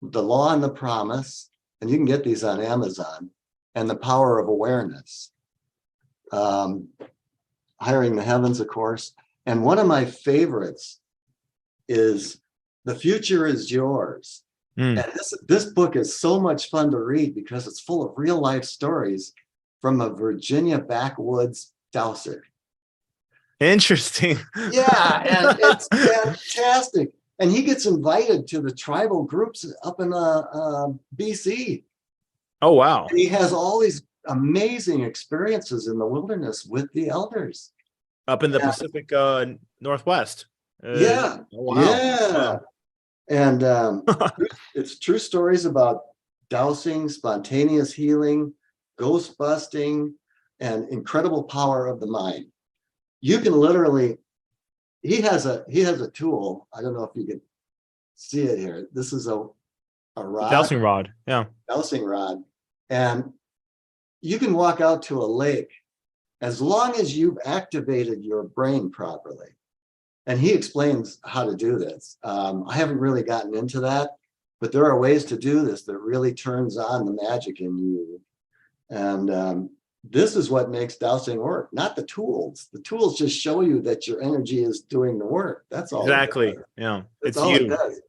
the Law and the Promise, and you can get these on Amazon, and The Power of Awareness. Hiring the Heavens, of course. And one of my favorites is The Future is Yours. And this book is so much fun to read because it's full of real life stories from a Virginia backwoods dowser. Interesting. Yeah, and it's fantastic. And he gets invited to the tribal groups up in BC. Oh, wow. And he has all these amazing experiences in the wilderness with the elders. Up in the Pacific Northwest. Yeah. And it's true stories about dowsing, spontaneous healing, ghost busting, and incredible power of the mind. You can literally, he has a tool. I don't know if you can see it here. This is a rod. Dowsing rod. Yeah. Dowsing rod. And you can walk out to a lake as long as you've activated your brain properly. And he explains how to do this. I haven't really gotten into that, but there are ways to do this that really turns on the magic in you. And this is what makes dowsing work, not the tools. The tools just show you that your energy is doing the work. That's all. Exactly. Yeah. That's It's all you. it does.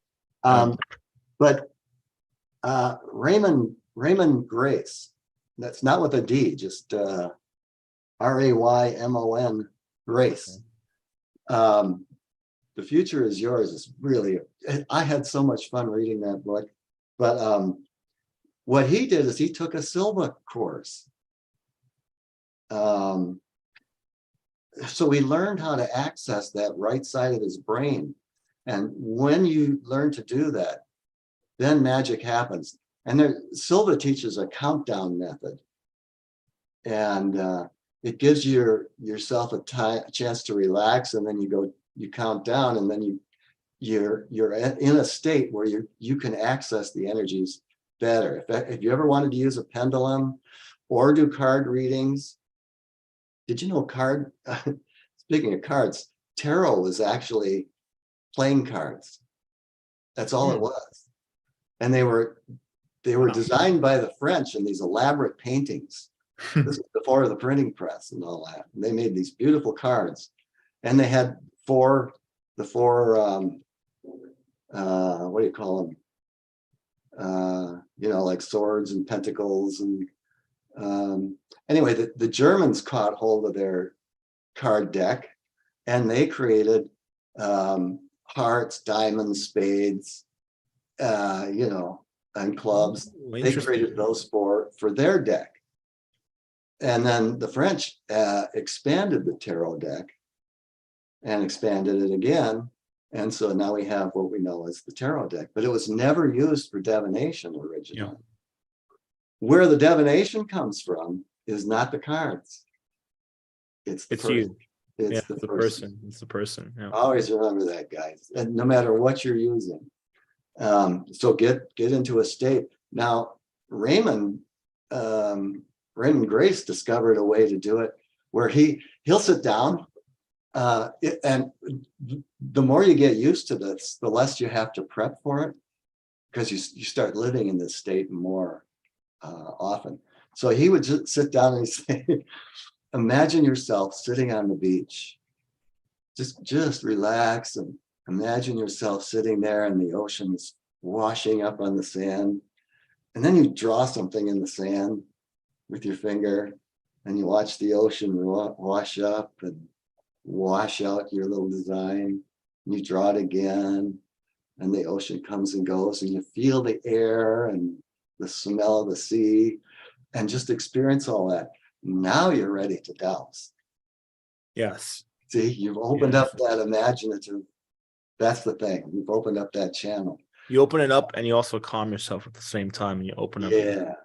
Yeah. But Raymond Grace, that's not with a D, just Raymon Grace. The Future Is Yours is really, I had so much fun reading that book. But what he did is he took a Silva course. So we learned how to access that right side of his brain. And when you learn to do that, then magic happens. And Silva teaches a countdown method. And it gives yourself a chance to relax, and then you count down, and then you're in a state where you can access the energies better. If you ever wanted to use a pendulum or do card readings, did you know speaking of cards, tarot was actually playing cards. That's all it was. And they were designed by the French in these elaborate paintings. This was before the printing press and all that. And they made these beautiful cards, and they had the four what do you call them? Like swords and pentacles. And anyway, the Germans caught hold of their card deck, and they created hearts, diamonds, spades, and clubs. They created those for their deck. And then the French expanded the tarot deck and expanded it again. And so now we have what we know as the tarot deck, but it was never used for divination originally. Yeah. Where the divination comes from is not the cards. It's you. It's the person. It's the person. Yeah. Always remember that, guys. And no matter what you're using. So get into a state. Now, Raymond Grace discovered a way to do it where he'll sit down, and the more you get used to this, the less you have to prep for it, because you start living in this state more often. So he would just sit down and say, imagine yourself sitting on the beach. Just relax and imagine yourself sitting there and the ocean is washing up on the sand. And then you draw something in the sand with your finger, and you watch the ocean wash up and wash out your little design. And you draw it again, and the ocean comes and goes, and you feel the air and the smell of the sea, and just experience all that. Now you're ready to douse. Yes. See, you've opened up that imaginative. That's the thing. You've opened up that channel. You open it up, and you also calm yourself at the same time. And you open up. Yeah.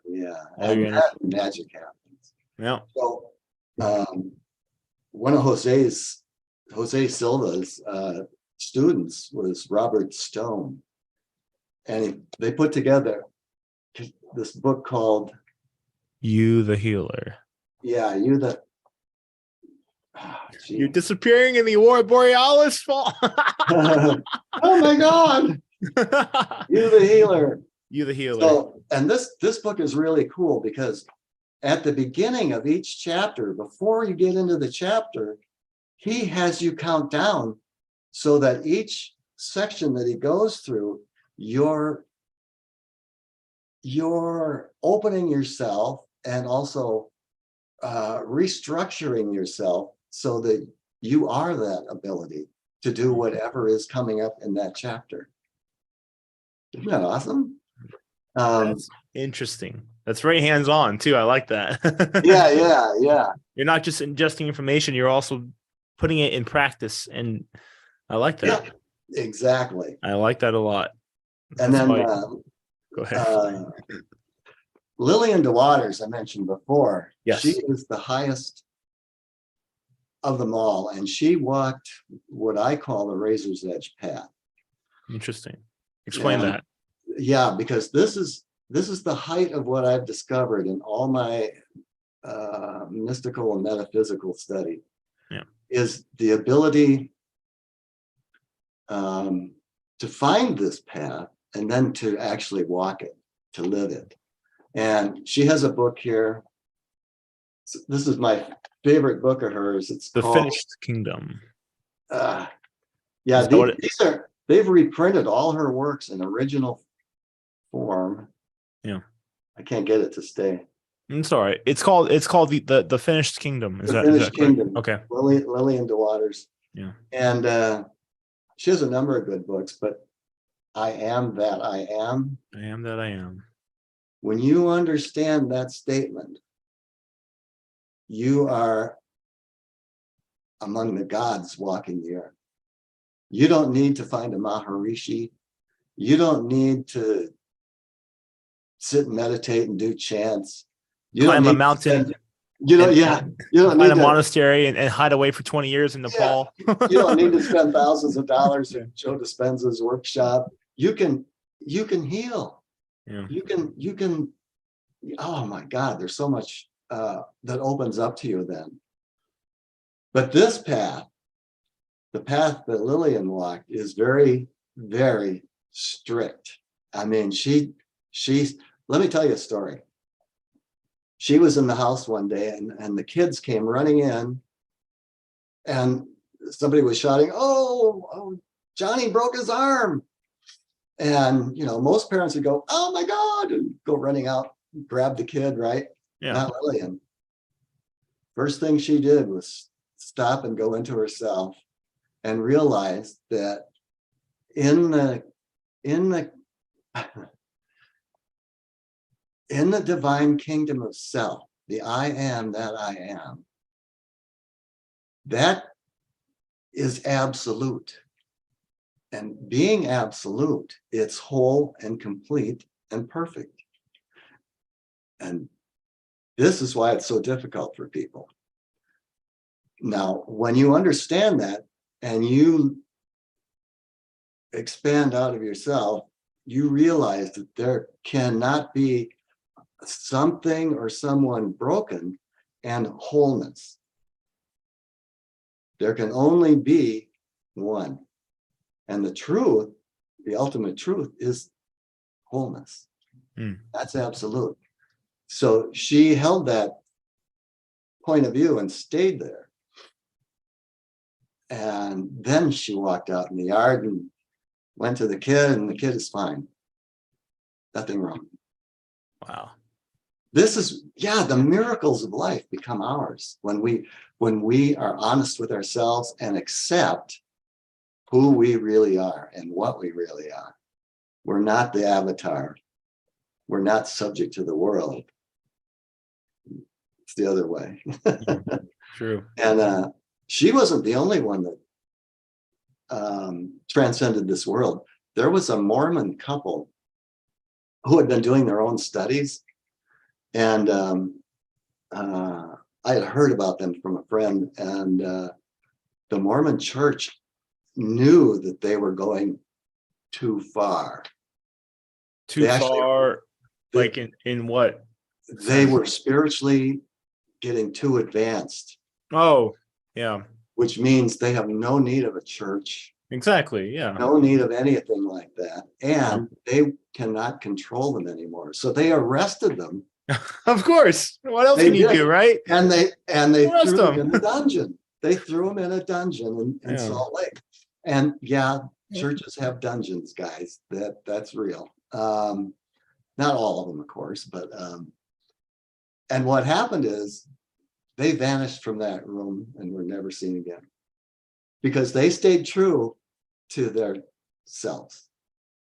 And that magic happens. Yeah. So, one of Jose Silva's students was Robert Stone, and they put together this book called "You the Healer." Yeah, you're disappearing in the Aurora Borealis fall. Oh my God. You the Healer. You the Healer. So, and this book is really cool because at the beginning of each chapter, before you get into the chapter, he has you count down so that each section that he goes through, you're opening yourself and also restructuring yourself so that you are that ability to do whatever is coming up in that chapter. Isn't that awesome? That's interesting. That's very hands-on too. I like that. Yeah. You're not just ingesting information, you're also putting it in practice. And I like that. Yeah, exactly. I like that a lot. And then go ahead. Lillian DeWaters, I mentioned before. Yes. She is the highest of them all, and she walked what I call the razor's edge path. Interesting. Explain that. Yeah, because this is the height of what I've discovered in all my mystical and metaphysical study. Yeah. Is the ability to find this path and then to actually walk it, to live it. And she has a book here. This is my favorite book of hers. It's The called Finished Kingdom. Yeah, they've reprinted all her works in original form. Yeah. I can't get it to stay. I'm sorry. It's called the Finished Kingdom. Is The that Finished correct? Kingdom. Okay. Lillian DeWaters. Yeah. And she has a number of good books, but I Am That I Am. I am that I am. When you understand that statement, you are among the gods walking the earth. You don't need to find a Maharishi. You don't need to sit and meditate and do chants. You Climb don't a need mountain. you don't Find need a to monastery and hide away for 20 years in Nepal. you don't need to spend thousands of dollars in Joe Dispenza's workshop. You can heal. Yeah. You can oh my God, there's so much that opens up to you then. But this path, the path that Lillian walked, is very, very strict. I mean, she's let me tell you a story. She was in the house one day and the kids came running in and somebody was shouting, oh, Johnny broke his arm. And, you know, most parents would go, oh my God, and go running out, grab the kid, right? Yeah. Not Lillian. First thing she did was stop and go into herself and realize that in the divine kingdom of self, the I am that I am, that is absolute. And being absolute, it's whole and complete and perfect. And this is why it's so difficult for people. Now, when you understand that and you expand out of yourself, you realize that there cannot be something or someone broken and wholeness. There can only be one. And the truth, the ultimate truth, is wholeness. That's absolute. So she held that point of view and stayed there. And then she walked out in the yard and went to the kid, and the kid is fine. Nothing wrong. Wow. This is, the miracles of life become ours when we are honest with ourselves and accept who we really are and what we really are. We're not the avatar. We're not subject to the world. It's the other way. True. And she wasn't the only one that transcended this world. There was a Mormon couple who had been doing their own studies. And I had heard about them from a friend. And the Mormon church knew that they were going too far. Too far, like in what? They were spiritually getting too advanced. Oh, yeah. Which means they have no need of a church. Exactly, yeah. No need of anything like that. And they cannot control them anymore. So they arrested them. Of course. What else can you do, right? And they Arrest threw them them in the dungeon. They threw them in a dungeon in Salt Lake. And churches have dungeons, guys. That's real. Not all of them, of course, but and what happened is they vanished from that room and were never seen again because they stayed true to their selves.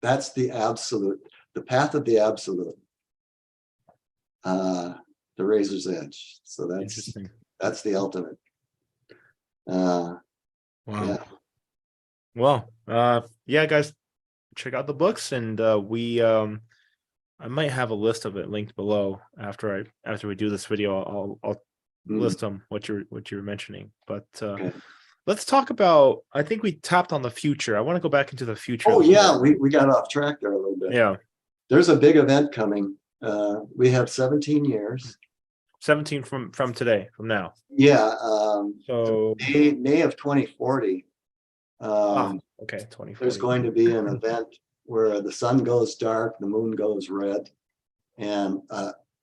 That's the absolute, the path of the absolute, the razor's edge. So that's interesting. That's the ultimate. Wow. Yeah. Well, guys, check out the books, and I might have a list of it linked below after we do this video. I'll list them what you were mentioning. But let's talk about. I think we tapped on the future. I want to go back into the future. Oh yeah, we got off track there a little bit. Yeah, there's a big event coming. We have 17 years. 17 from today, from now. Yeah. So May of 2040. Okay, 2040. There's going to be an event where the sun goes dark, the moon goes red, and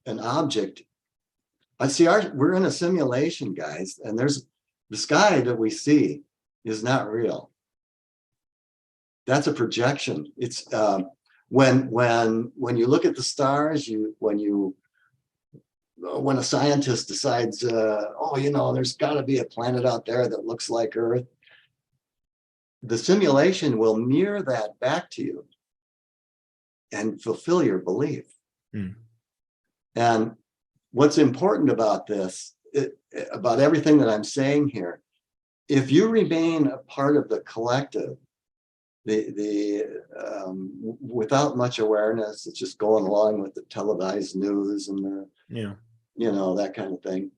an object I see we're in a simulation, guys, and there's the sky that we see is not real. That's a projection. It's when you look at the stars, when a scientist decides, there's got to be a planet out there that looks like Earth, the simulation will mirror that back to you and fulfill your belief. And what's important about this, about everything that I'm saying here, if you remain a part of the collective, without much awareness, it's just going along with the televised news and that kind of thing.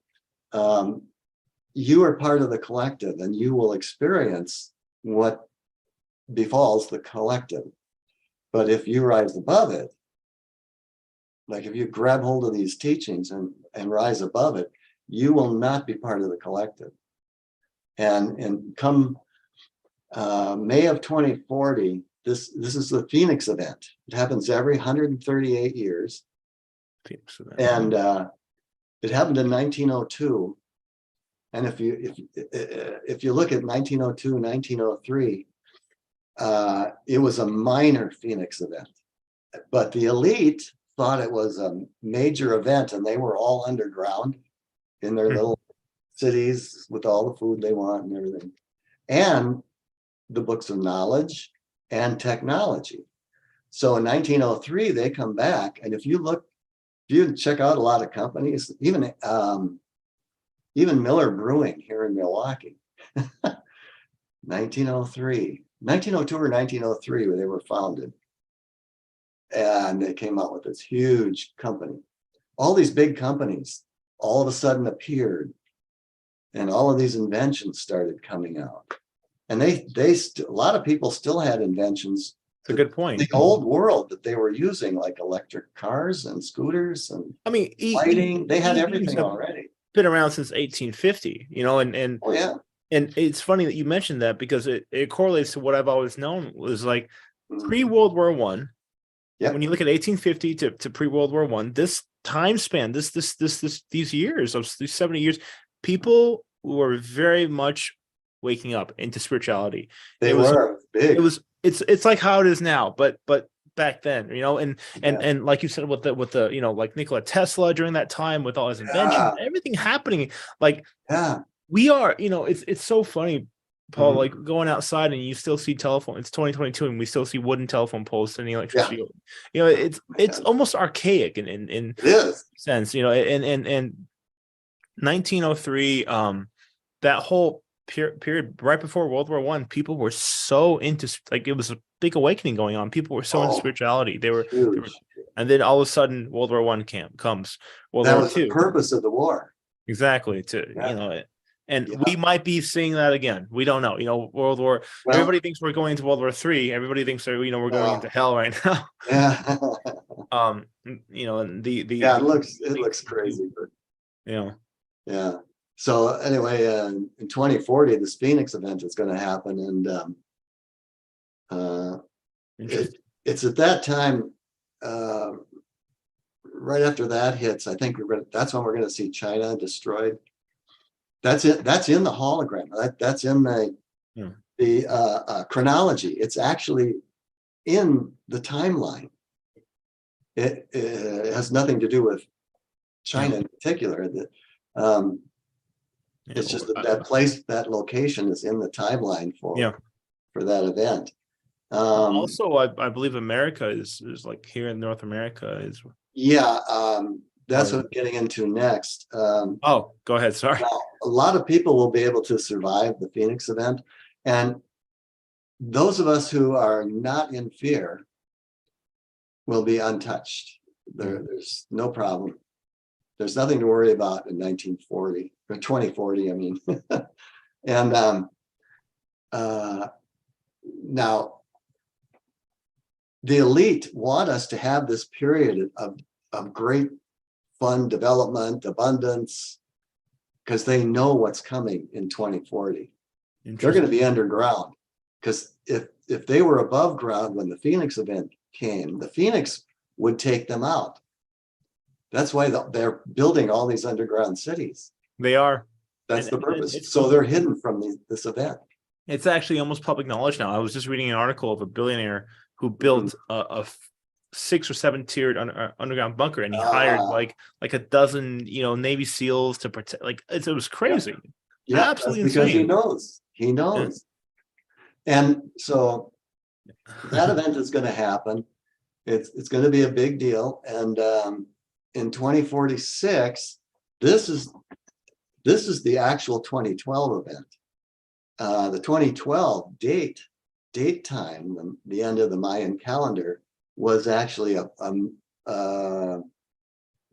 You are part of the collective, and you will experience what befalls the collective. But if you rise above it, like if you grab hold of these teachings and rise above it, you will not be part of the collective. And come May of 2040, this is the Phoenix event. It happens every 138 years. Phoenix event. And it happened in 1902. And if you look at 1902, 1903, it was a minor Phoenix event. But the elite thought it was a major event, and they were all underground in their little cities with all the food they want and everything. And the books of knowledge and technology. So in 1903, they come back, and if you check out a lot of companies, even Miller Brewing here in Milwaukee, 1902 or 1903, where they were founded, and they came out with this huge company. All these big companies all of a sudden appeared, and all of these inventions started coming out. And a lot of people still had inventions. It's a good point. The old world that they were using, like electric cars and scooters and lighting, they had everything already. Been around since 1850, and oh yeah. And it's funny that you mentioned that, because it correlates to what I've always known was like pre-World War I. Yep. When you look at 1850 to pre-World War I, this time span, these years of these 70 years, people were very much waking up into spirituality. It were big. It's like how it is now, but back then, and like you said with the like Nikola Tesla during that time, with all his inventions, everything happening, we are, it's so funny, Paul, like going outside and you still see telephone. It's 2022 and we still see wooden telephone poles and electricity. It's almost archaic in sense, and 1903, that whole period right before World War I, people were so into, like, it was a big awakening going on. People were so into spirituality. They were, and then all of a sudden World War I comes. World War was II. The purpose of the war. Exactly. And we might be seeing that again. We don't know. World War. Everybody thinks we're going into World War III. Everybody thinks we're going into hell right now. Yeah. And the it looks crazy, but yeah. So anyway, in 2040, this Phoenix event is going to happen, and it's at that time, right after that hits. I think that's when we're going to see China destroyed. That's it. That's in the hologram. That's in the chronology. It's actually in the timeline. It has nothing to do with China in particular. It's just that place, that location is in the timeline for that event. Also, I believe America is like here in North America is. That's what I'm getting into next. Go ahead. Sorry. Now, a lot of people will be able to survive the Phoenix event. And those of us who are not in fear will be untouched. There's no problem. There's nothing to worry about in 1940 or 2040, I mean. And now, the elite want us to have this period of great fun, development, abundance, because they know what's coming in 2040. They're going to be underground, because if they were above ground when the Phoenix event came, the Phoenix would take them out. That's why they're building all these underground cities. They are. That's the purpose. So they're hidden from this event. It's actually almost public knowledge now. I was just reading an article of a billionaire who built a 6 or 7 tiered underground bunker, and he hired like a dozen, Navy SEALs to protect. Like it was crazy. Yeah, absolutely because insane. he knows. Yeah. And so that event is going to happen. It's going to be a big deal. And in 2046, this is the actual 2012 event. The 2012 date time, the end of the Mayan calendar, was actually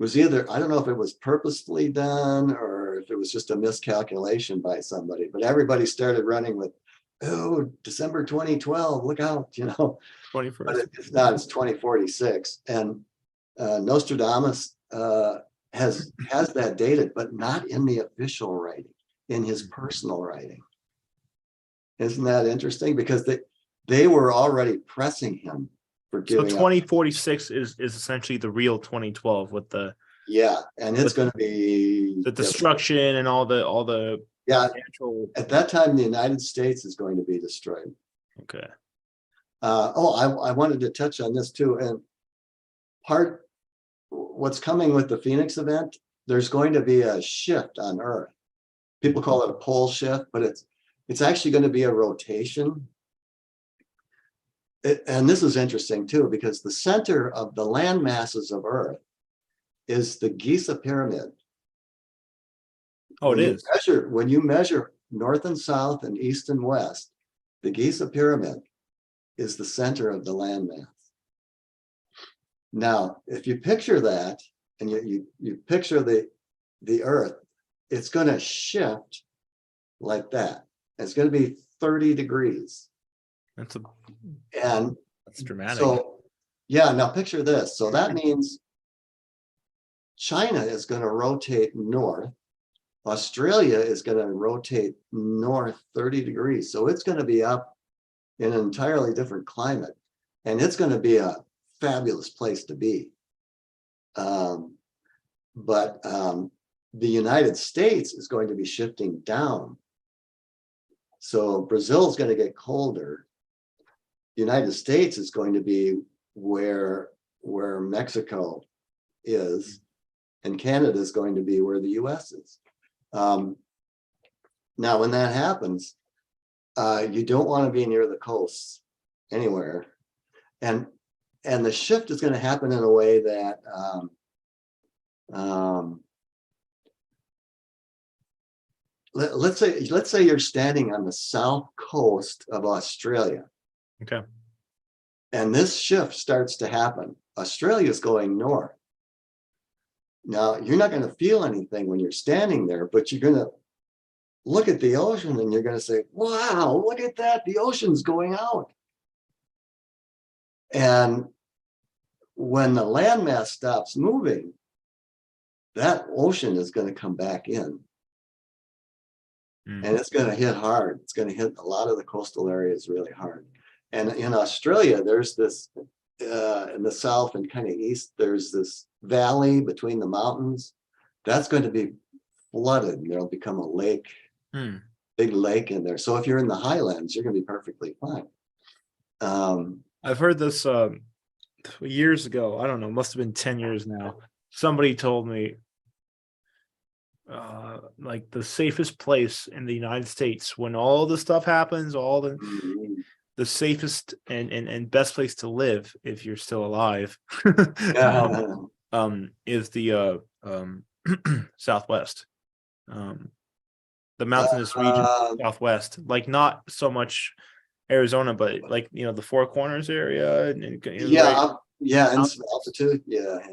was either, I don't know if it was purposefully done or if it was just a miscalculation by somebody, but everybody started running with, oh, December 2012, look out, 21st. But it's not, it's 2046. And Nostradamus has that dated, but not in the official writing, in his personal writing. Isn't that interesting? Because they were already pressing him for giving So 2046 is essentially the real 2012 with the and it's going to be the destruction and all the natural. At that time, the United States is going to be destroyed. Okay. I wanted to touch on this too, and what's coming with the Phoenix event, there's going to be a shift on Earth. People call it a pole shift, but it's actually going to be a rotation. And this is interesting too, because the center of the land masses of Earth is the Giza pyramid. Oh, it is. When you measure north and south and east and west, the Giza pyramid is the center of the landmass. Now, if you picture that, and you picture the Earth, it's going to shift like that. It's going to be 30 degrees. That's dramatic. So, now picture this. So that means China is going to rotate north. Australia is going to rotate north 30 degrees. So it's going to be up in an entirely different climate. And it's going to be a fabulous place to be. But the United States is going to be shifting down. So Brazil is going to get colder. The United States is going to be where Mexico is, and Canada is going to be where the US is. Now, when that happens, you don't want to be near the coasts anywhere. And the shift is going to happen in a way that let's say you're standing on the south coast of Australia. Okay. And this shift starts to happen. Australia is going north. Now, you're not going to feel anything when you're standing there, but you're going to look at the ocean and you're going to say, wow, look at that. The ocean's going out. And when the landmass stops moving, that ocean is going to come back in. And it's going to hit hard. It's going to hit a lot of the coastal areas really hard. And in Australia, there's this, in the south and kind of east, there's this valley between the mountains. That's going to be flooded. There'll become a lake, big lake in there. So if you're in the highlands, you're going to be perfectly fine. I've heard this years ago. I don't know, must have been 10 years now. Somebody told me like the safest place in the United States when all the stuff happens, all the safest and best place to live if you're still alive is the Southwest, the mountainous region Southwest, like not so much Arizona, but like the Four Corners area and altitude,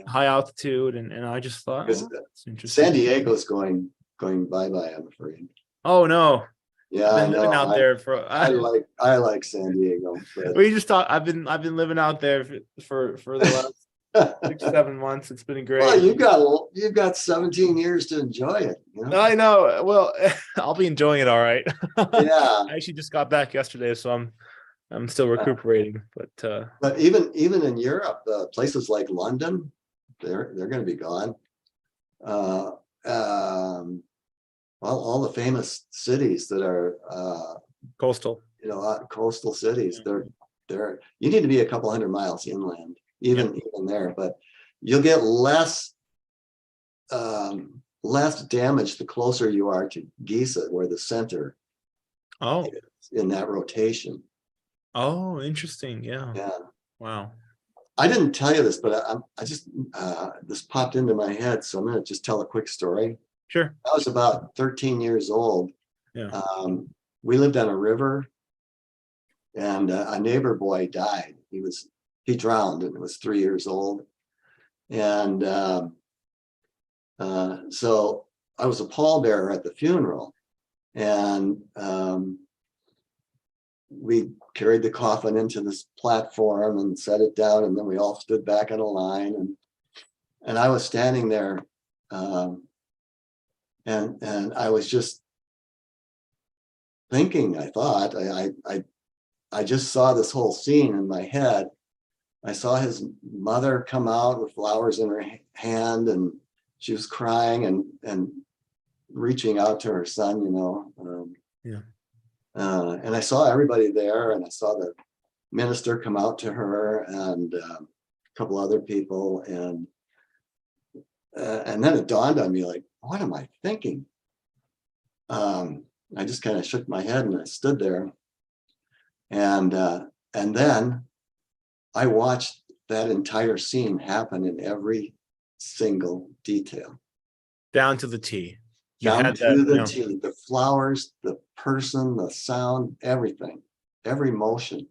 high altitude, and I just thought it's interesting. San Diego's going bye-bye, I'm afraid. Oh no. Yeah, I've been living out there for. I like San Diego. We just thought I've been living out there for the last 6-7 months. It's been great. Well, you've got 17 years to enjoy it. I know. Well, I'll be enjoying it all right. Yeah. I actually just got back yesterday, so I'm still recuperating. But even in Europe, places like London, they're going to be gone. All the famous cities that are Coastal. Coastal cities, they're you need to be a couple hundred miles inland, even there, but you'll get less damage the closer you are to Giza, where the center is in that rotation. Oh, interesting. Yeah. Wow. I didn't tell you this, but I just this popped into my head, so I'm going to just tell a quick story. Sure. I was about 13 years old. Yeah. We lived on a river, and a neighbor boy died. He drowned and was 3 years old. And so I was a pallbearer at the funeral, and we carried the coffin into this platform and set it down, and then we all stood back in a line, and I was standing there, and I was just thinking. I just saw this whole scene in my head. I saw his mother come out with flowers in her hand, and she was crying and reaching out to her son, and I saw everybody there, and I saw the minister come out to her, and a couple other people, and then it dawned on me, like, what am I thinking? I just kind of shook my head, and I stood there, and then I watched that entire scene happen in every single detail, down to the T. Down to the T. The flowers, the person, the sound, everything, every motion.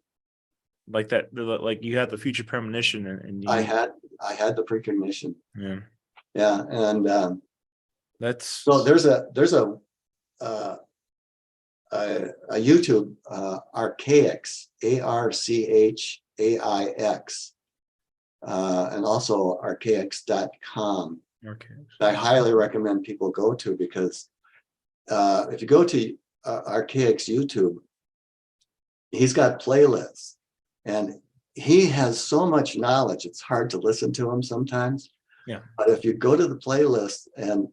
Like that, like you had the future premonition, and I had the precognition. Yeah. And that's so there's a YouTube Archaix, ARCHAIX, and also archaix.com. Okay. I highly recommend people go to, because if you go to Archaix YouTube, he's got playlists, and he has so much knowledge, it's hard to listen to him sometimes. Yeah. But if you go to the playlist, and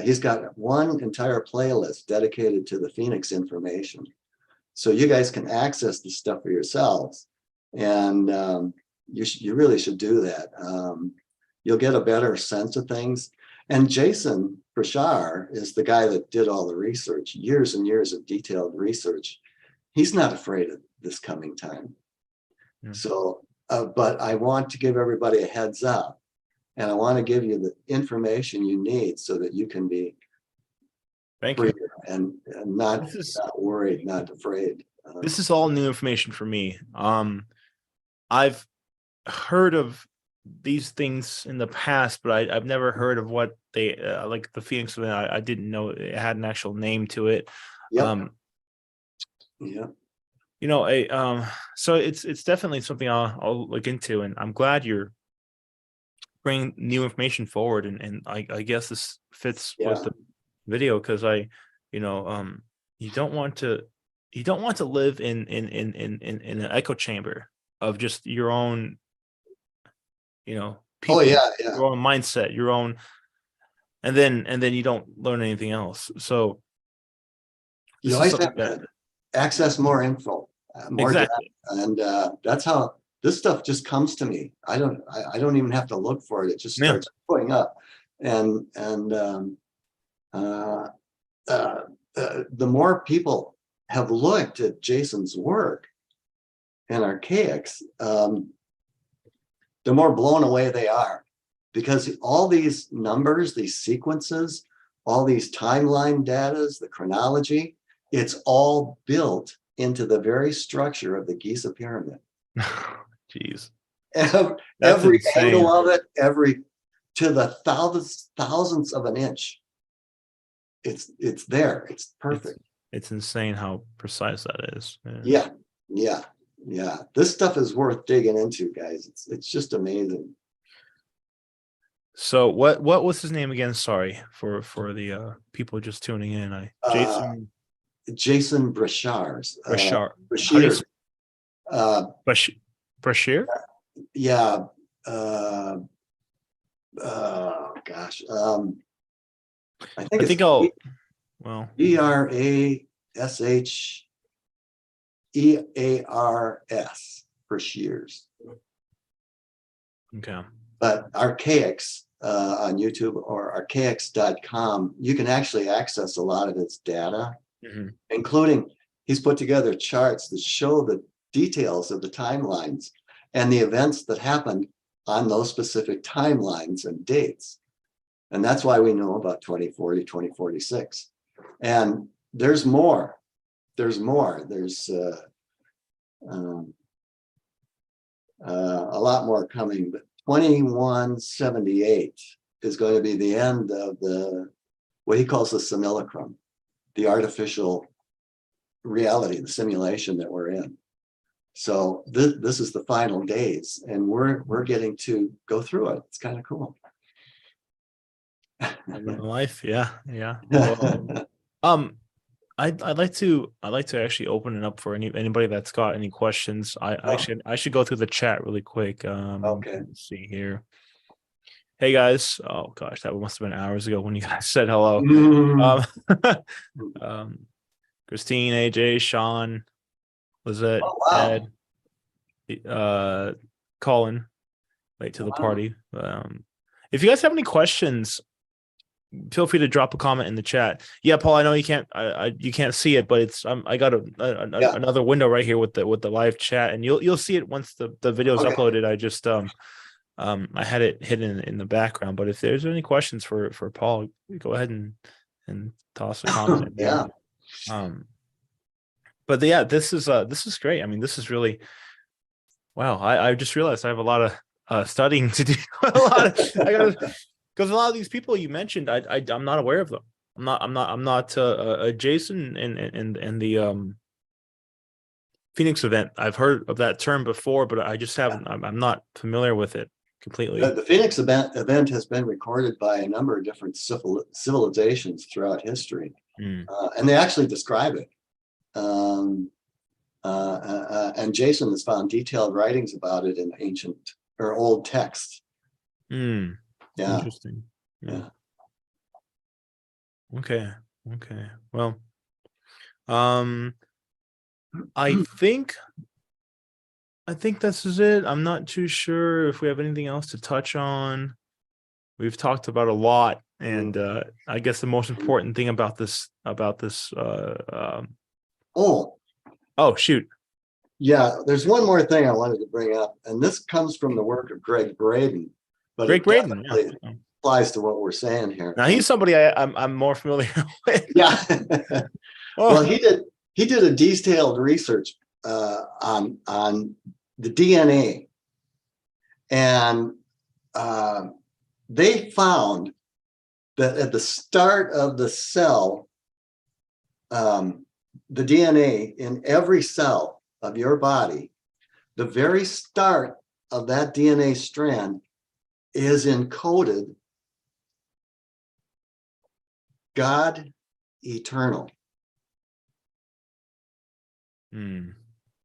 he's got one entire playlist dedicated to the Phoenix information, so you guys can access the stuff for yourselves, and you really should do that. You'll get a better sense of things. And Jason Brashar is the guy that did all the research, years and years of detailed research. He's not afraid of this coming time. So, but I want to give everybody a heads up, and I want to give you the information you need so that you can be free and not worried, not afraid. This is all new information for me. I've heard of these things in the past, but I've never heard of what they like the Phoenix event. I didn't know it had an actual name to it. Yep. So it's definitely something I'll look into, and I'm glad you're bringing new information forward, and I guess this fits with the video, because you don't want to live in an echo chamber of just your own, people, your own mindset, your own, and then you don't learn anything else. So you always have to access more info, more data, and that's how this stuff just comes to me. I don't even have to look for it. It just starts going up, and the more people have looked at Jason's work and Archaix, the more blown away they are, because all these numbers, these sequences, all these timeline datas, the chronology, it's all built into the very structure of the Giza pyramid. Jeez. Every angle of it, to the thousandths of an inch. It's there. It's perfect. It's insane how precise that is. Yeah. This stuff is worth digging into, guys. It's just amazing. So what was his name again? Sorry for the people just tuning in. Jason Brashar. Brashir? Yeah. Oh gosh. I I think think it's I'll. Well, Brashears for shears. okay. But Archaics on YouTube or archaics.com, you can actually access a lot of its data, including he's put together charts that show the details of the timelines and the events that happened on those specific timelines and dates. And that's why we know about 2040, 2046. And there's more. There's more. There's a lot more coming, but 2178 is going to be the end of what he calls the simulacrum, the artificial reality, the simulation that we're in. So this is the final days, and we're getting to go through it. It's kind of cool. Life, yeah. Well, I'd like to actually open it up for anybody that's got any questions. I should go through the chat really quick. Okay. Let's see here. Hey guys. Oh gosh, that must have been hours ago when you guys said hello. Christine, AJ, Sean, Lizette, Ed, Colin, late to the party. If you guys have any questions, feel free to drop a comment in the chat. Yeah, Paul, I know you can't you can't see it, but it's I got another window right here with the live chat, and you'll see it once the video is uploaded. I just I had it hidden in the background, but if there's any questions for Paul, go ahead and toss a comment in there. But yeah, this is great. I mean, this is really wow. I just realized I have a lot of studying to do. Because a lot of these people you mentioned, I'm not aware of them. I'm not Jason and the Phoenix event. I've heard of that term before, but I just haven't. I'm not familiar with it completely. The Phoenix event has been recorded by a number of different civilizations throughout history, and they actually describe it. And Jason has found detailed writings about it in ancient or old texts. Yeah. Interesting. Yeah. Okay. Well, I think this is it. I'm not too sure if we have anything else to touch on. We've talked about a lot, and I guess the most important thing about this oh shoot. Yeah, there's one more thing I wanted to bring up, and this comes from the work of Greg Braden. But Greg Braden applies to what we're saying here. Now he's somebody I'm more familiar with. Yeah. Well, he did a detailed research on the DNA, and they found that at the start of the cell, the DNA in every cell of your body, the very start of that DNA strand is encoded God eternal.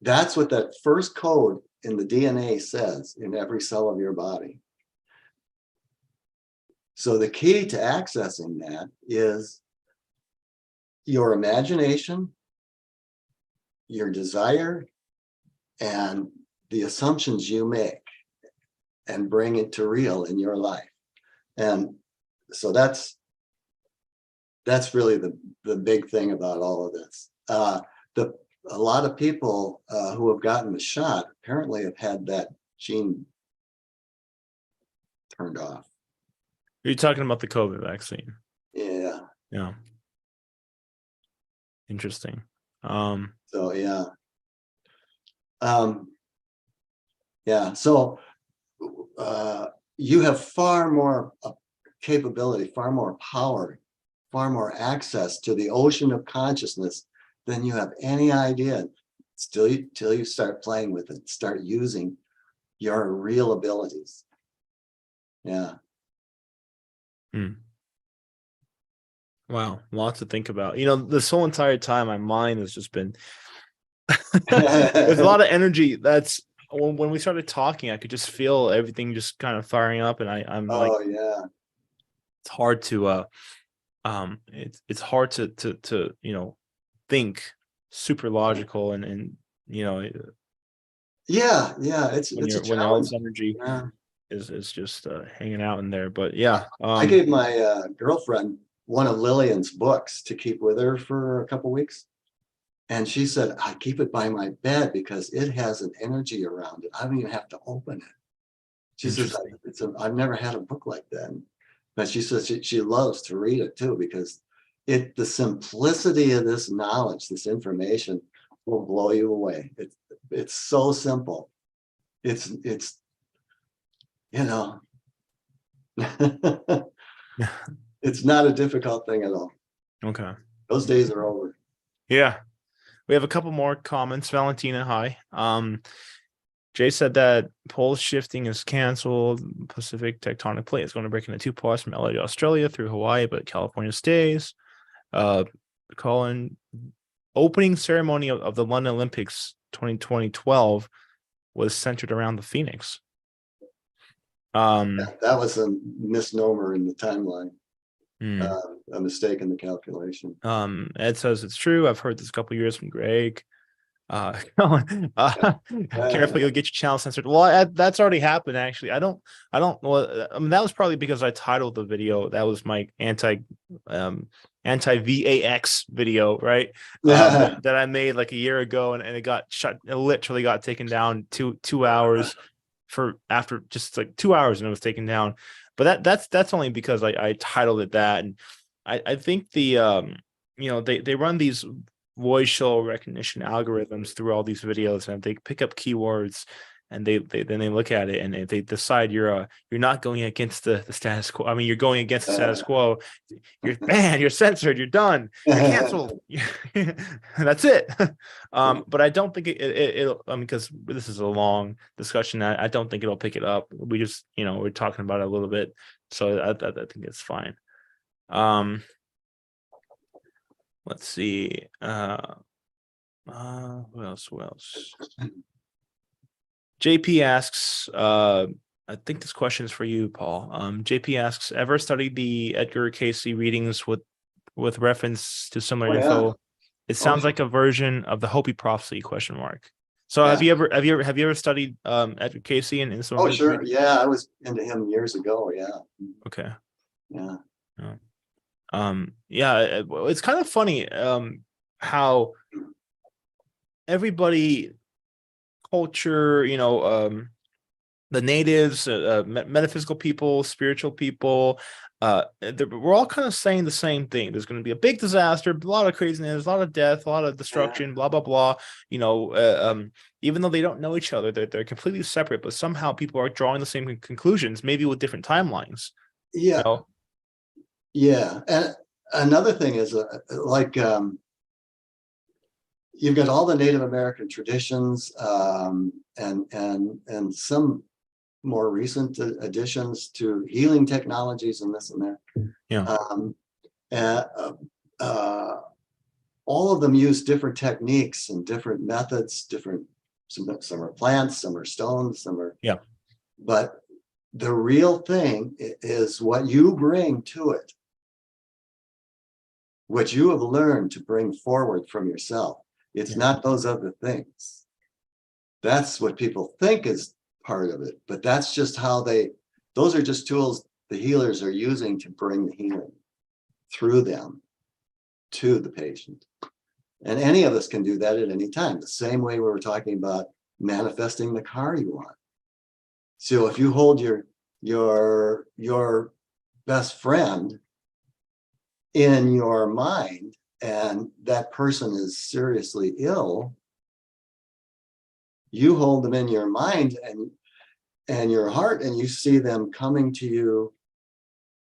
That's what that first code in the DNA says in every cell of your body. So the key to accessing that is your imagination, your desire, and the assumptions you make, and bring it to real in your life. And so that's really the big thing about all of this. A lot of people who have gotten the shot apparently have had that gene turned off. You're talking about the COVID vaccine. Yeah. Interesting. So yeah. So you have far more capability, far more power, far more access to the ocean of consciousness than you have any idea till you start playing with it, start using your real abilities. Yeah. Wow, lots to think about. This whole entire time, my mind has just been there's a lot of energy that's when we started talking, I could just feel everything just kind of firing up, and I'm like, Oh yeah. it's hard to it's hard to think super logical and Yeah, it's a when all challenge. this energy Yeah. is just hanging out in there. But yeah, I gave my girlfriend one of Lillian's books to keep with her for a couple weeks. And she said, I keep it by my bed because it has an energy around it. I don't even have to open it. She says, I've never had a book like that. But she says she loves to read it too, because the simplicity of this knowledge, this information will blow you away. It's so simple. It's it's not a difficult thing at all. Okay. Those days are over. Yeah. We have a couple more comments. Valentina, hi. Jay said that pole shifting is canceled. Pacific tectonic plate is going to break into two parts from LA to Australia through Hawaii, but California stays. Colin, opening ceremony of the London Olympics 2012 was centered around the Phoenix. That was a misnomer in the timeline. A mistake in the calculation. Ed says it's true. I've heard this a couple years from Greg. Careful, you'll get your channel censored. Well, that's already happened. Actually, I don't know. I mean, that was probably because I titled the video. That was my anti VAX video, right? That I made like a year ago, and it got shut. It literally got taken down 2 hours after just like 2 hours, and it was taken down. But that's only because I titled it that, and I think the they run these voice show recognition algorithms through all these videos, and they pick up keywords, and they then they look at it, and if they decide you're not going against the status quo. I mean, you're going against the status quo. You're censored. You're done. You're canceled. That's it. But I don't think it'll. I mean, because this is a long discussion, I don't think it'll pick it up. We just we're talking about it a little bit, so I think it's fine. Let's see. Who else? JP asks, I think this question is for you, Paul. JP asks, ever studied the Edgar Casey readings with reference to similar info? It sounds like a version of the Hopi prophecy ? So have you ever studied Edgar Casey and some of his sure. readings? Yeah, I was into him years ago. Yeah. Okay. Yeah. It's kind of funny how everybody, culture, the natives, metaphysical people, spiritual people, we're all kind of saying the same thing. There's going to be a big disaster, a lot of craziness, a lot of death, a lot of destruction, blah blah blah. Even though they don't know each other, they're completely separate, but somehow people are drawing the same conclusions, maybe with different timelines. Yeah. Yeah, and another thing is you've got all the Native American traditions, and some more recent additions to healing technologies and this and that. All of them use different techniques and different methods. Some are plants, some are stones, some are. Yeah. But the real thing is what you bring to it, what you have learned to bring forward from yourself. It's not those other things. That's what people think is part of it, but that's just how those are just tools the healers are using to bring the healing through them to the patient. And any of us can do that at any time, the same way we were talking about manifesting the car you want. So if you hold your best friend in your mind and that person is seriously ill, you hold them in your mind and your heart, and you see them coming to you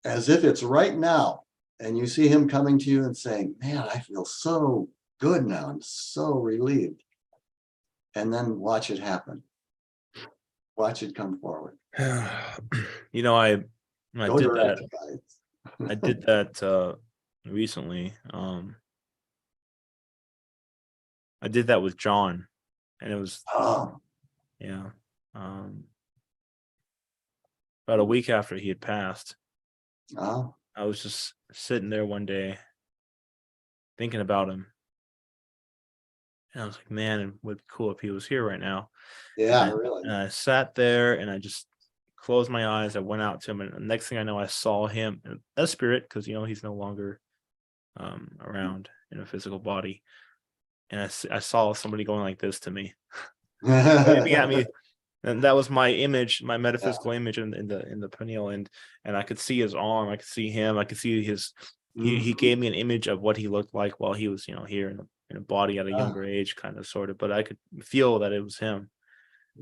as if it's right now. And you see him coming to you and saying, man, I feel so good now. I'm so relieved. And then watch it happen. Watch it come forward. I did that. I did that recently. I did that with John, and it was Yeah. About a week after he had passed, Oh, I was just sitting there one day thinking about him. And I was like, man, it would be cool if he was here right now. yeah, And really. I sat there and I just closed my eyes. I went out to him, and the next thing I know, I saw him, a spirit, because he's no longer around in a physical body. And I saw somebody going like this to me, waving at me, and that was my image, my metaphysical image in the pineal, and I could see his arm, I could see him, I could see his. He Mhm. gave me an image of what he looked like while he was here in a body at a younger age, kind of sort of, but I could feel that it was him.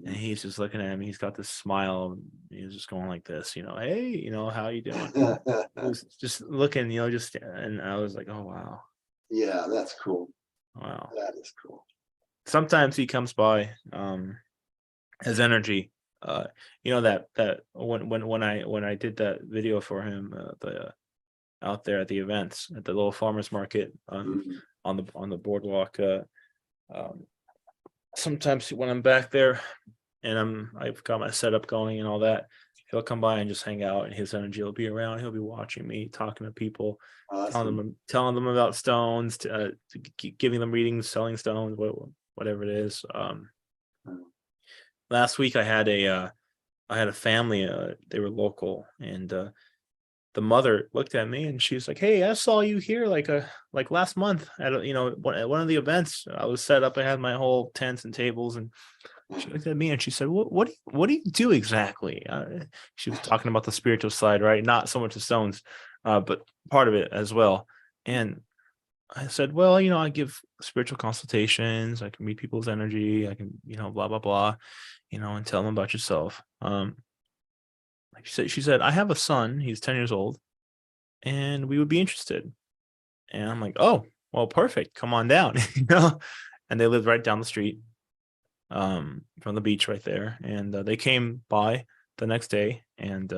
And he's just looking at me. He's got this smile. He was just going like this, hey, how you doing? He was just looking, and I was like, oh wow, Yeah, that's cool. wow. That is cool. Sometimes he comes by, his energy. That when I did that video for him, out there at the events at the little farmers market Mhm. on the boardwalk. Um, Sometimes when I'm back there and I've got my setup going and all that, he'll come by and just hang out, and his energy will be around. He'll be watching me, talking to people, Awesome. telling them about stones, giving them readings, selling stones, whatever it is. Mm. Last week I had a family. They were local, and the mother looked at me and she's like, "Hey, I saw you here like last month at at one of the events. I was set up. I had my whole tents and tables." And she looked at me and she said, what do you do exactly?" She was talking about the spiritual side, right? Not so much the stones, but part of it as well. And I said, "Well, I give spiritual consultations. I can read people's energy. I can, blah blah blah, and tell them about yourself." Like she said, "I have a son. He's 10 years old, and we would be interested." And I'm like, "Oh, well, perfect. Come on down." And they lived right down the street, from the beach right there. And they came by the next day, and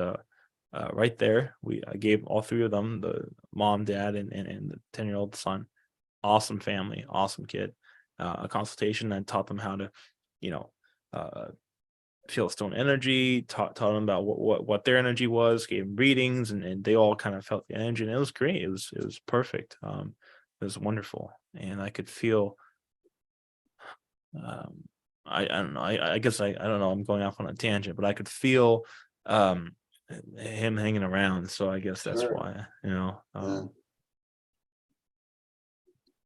right there, I gave all three of them, the mom, dad, and the 10-year-old son, awesome family, awesome kid, a consultation, and taught them how to, you know, uh, feel stone energy, taught them about what their energy was, gave them readings, and they all kind of felt the energy, and it was great. It was perfect. It was wonderful, and I could feel. Um, I don't know. I guess I don't know. I'm going off on a tangent, but I could feel um, him hanging around. So I guess that's Sure. why. Yeah.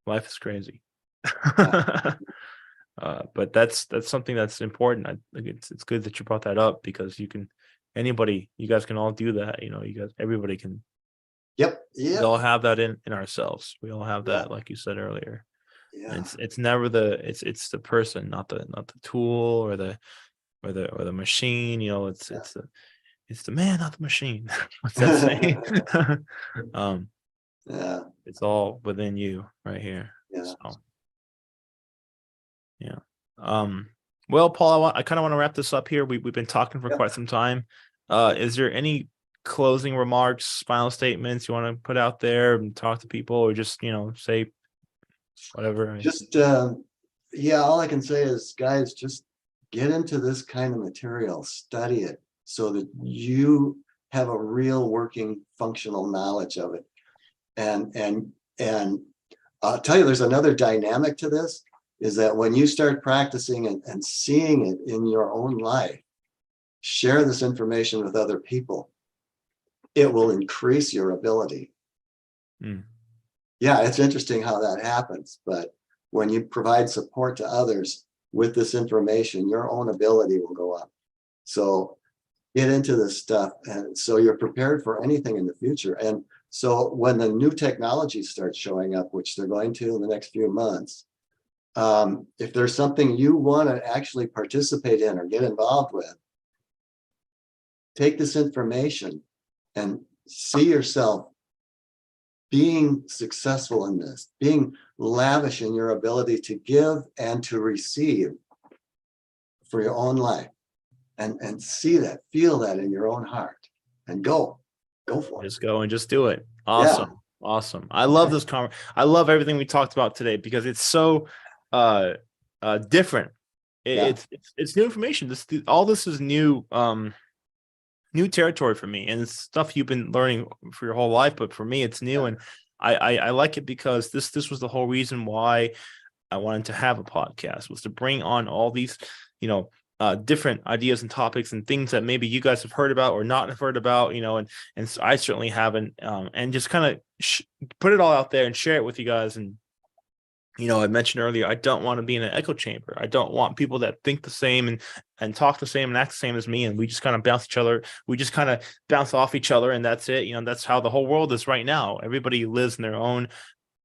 Life is crazy. Yeah. But that's something that's important. I think it's good that you brought that up, because you guys can all do that. Everybody can. Yep. We Yep. all have that in ourselves. We all have Yeah. that, like you said earlier. And Yeah. it's never it's the person, not the tool or the machine. It's the man, not the machine. What's that saying? um, Yeah. it's all within you right here. Yeah. So yeah. Um, well, Paul, I kind of want to wrap this up here. We've been talking for Yep. quite some time. Is there any closing remarks, final statements you want to put out there and talk to people, or just say whatever? Just yeah, all I can say is, guys, just get into this kind of material, study it so that you have a real working functional knowledge of it. And I'll tell you, there's another dynamic to this, is that when you start practicing and seeing it in your own life, share this information with other people, it will increase your ability. Mm. Yeah, it's interesting how that happens, but when you provide support to others with this information, your own ability will go up. So get into this stuff, and so you're prepared for anything in the future. And so when the new technology starts showing up, which they're going to in the next few months, if there's something you want to actually participate in or get involved with, take this information and see yourself being successful in this, being lavish in your ability to give and to receive for your own life, and see that, feel that in your own heart, and go for it. Just go and just do it. Yeah. Awesome. Awesome. I love this I love everything we talked about today, because it's so different It's new information. All this is new new territory for me, and it's stuff you've been learning for your whole life, but for me it's new. And I like it because this was the whole reason why I wanted to have a podcast, was to bring on all these, different ideas and topics and things that maybe you guys have heard about or not have heard about, and so I certainly haven't, and just kind of put it all out there and share it with you guys. And I mentioned earlier, I don't want to be in an echo chamber. I don't want people that think the same and talk the same and act the same as me, and we just kind of bounce each other. We just kind of bounce off each other, and that's it. That's how the whole world is right now. Everybody lives in their own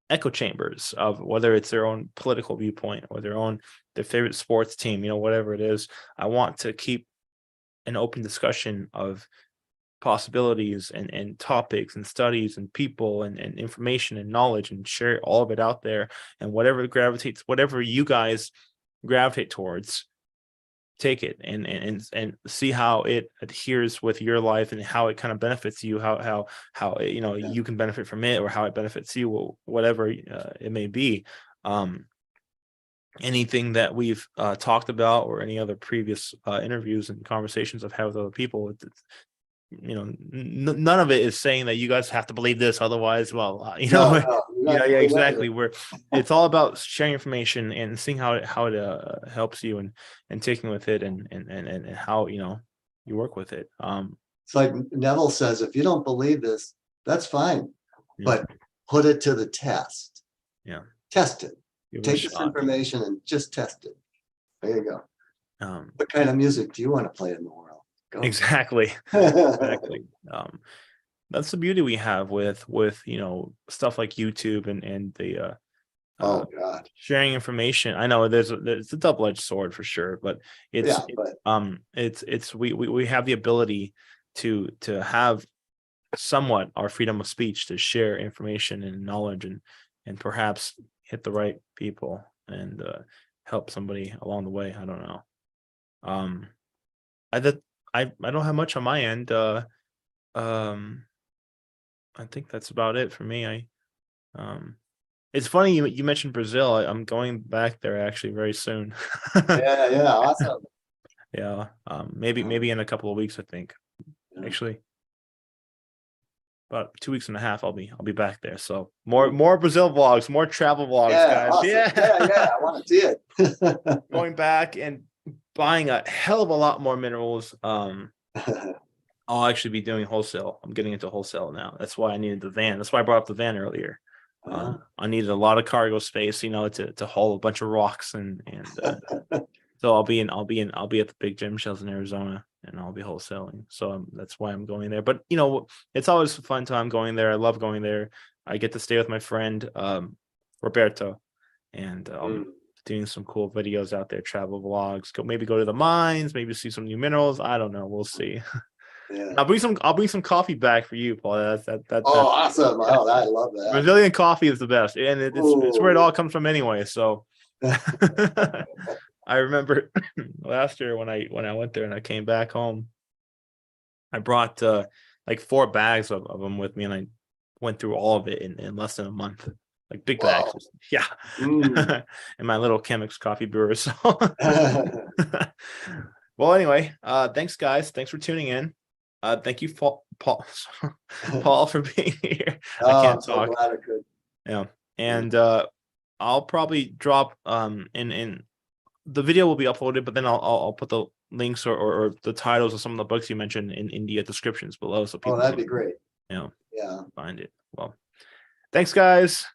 echo chambers of whether it's their own political viewpoint or their favorite sports team, whatever it is. I want to keep an open discussion of possibilities and topics and studies and people and information and knowledge, and share all of it out there. And whatever you guys gravitate towards, take it and see how it adheres with your life and how it kind of benefits you, how you can benefit from it, or how it benefits you, whatever it may be. Anything that we've talked about, or any other previous interviews and conversations I've had with other people, none of it is saying that you guys have to believe this, otherwise, exactly. It's all about sharing information and seeing how it helps you, and taking with it, and how you work with it. It's like Neville says, if you don't believe this, that's fine, but put it to the test. Test it. Take this information and just test it. There you go. What kind of music do you want to play in the world? Go. Exactly. That's the beauty we have with stuff like YouTube and the sharing information. I know it's a double-edged sword for sure, but we have the ability to have somewhat our freedom of speech to share information and knowledge, and perhaps hit the right people and help somebody along the way. I don't know. I don't have much on my end. I think that's about it for me. It's funny you mentioned Brazil. I'm going back there actually very soon. Awesome. Maybe in a couple of weeks, I think. Actually, about 2 weeks and a half, I'll be back there. So more Brazil vlogs, more travel vlogs, guys. Awesome. I want to see it. Going back and buying a hell of a lot more minerals. I'll actually be doing wholesale. I'm getting into wholesale now. That's why I needed the van. That's why I brought up the van earlier. I needed a lot of cargo space, to haul a bunch of rocks, and so I'll be at the big gem shells in Arizona, and I'll be wholesaling. So that's why I'm going there. But it's always a fun time going there. I love going there. I get to stay with my friend Roberto, and doing some cool videos out there, travel vlogs. Go to the mines, maybe see some new minerals. I don't know. We'll see. I'll bring some coffee back for you, Paul. Awesome! Oh, I love that. Brazilian coffee is the best, and it's where it all comes from anyway. So, I remember last year when I went there and I came back home, I brought like 4 bags of them with me, and I went through all of it in less than a month. Like big bags, in my little Chemex coffee brewer. So, well, anyway, thanks guys. Thanks for tuning in. Thank you, Paul, for being here. I can't talk. So glad I could. Yeah, and I'll probably drop in the video will be uploaded, but then I'll put the links or the titles of some of the books you mentioned in the descriptions below, so people. That'd be great. Find it. Well, thanks, guys.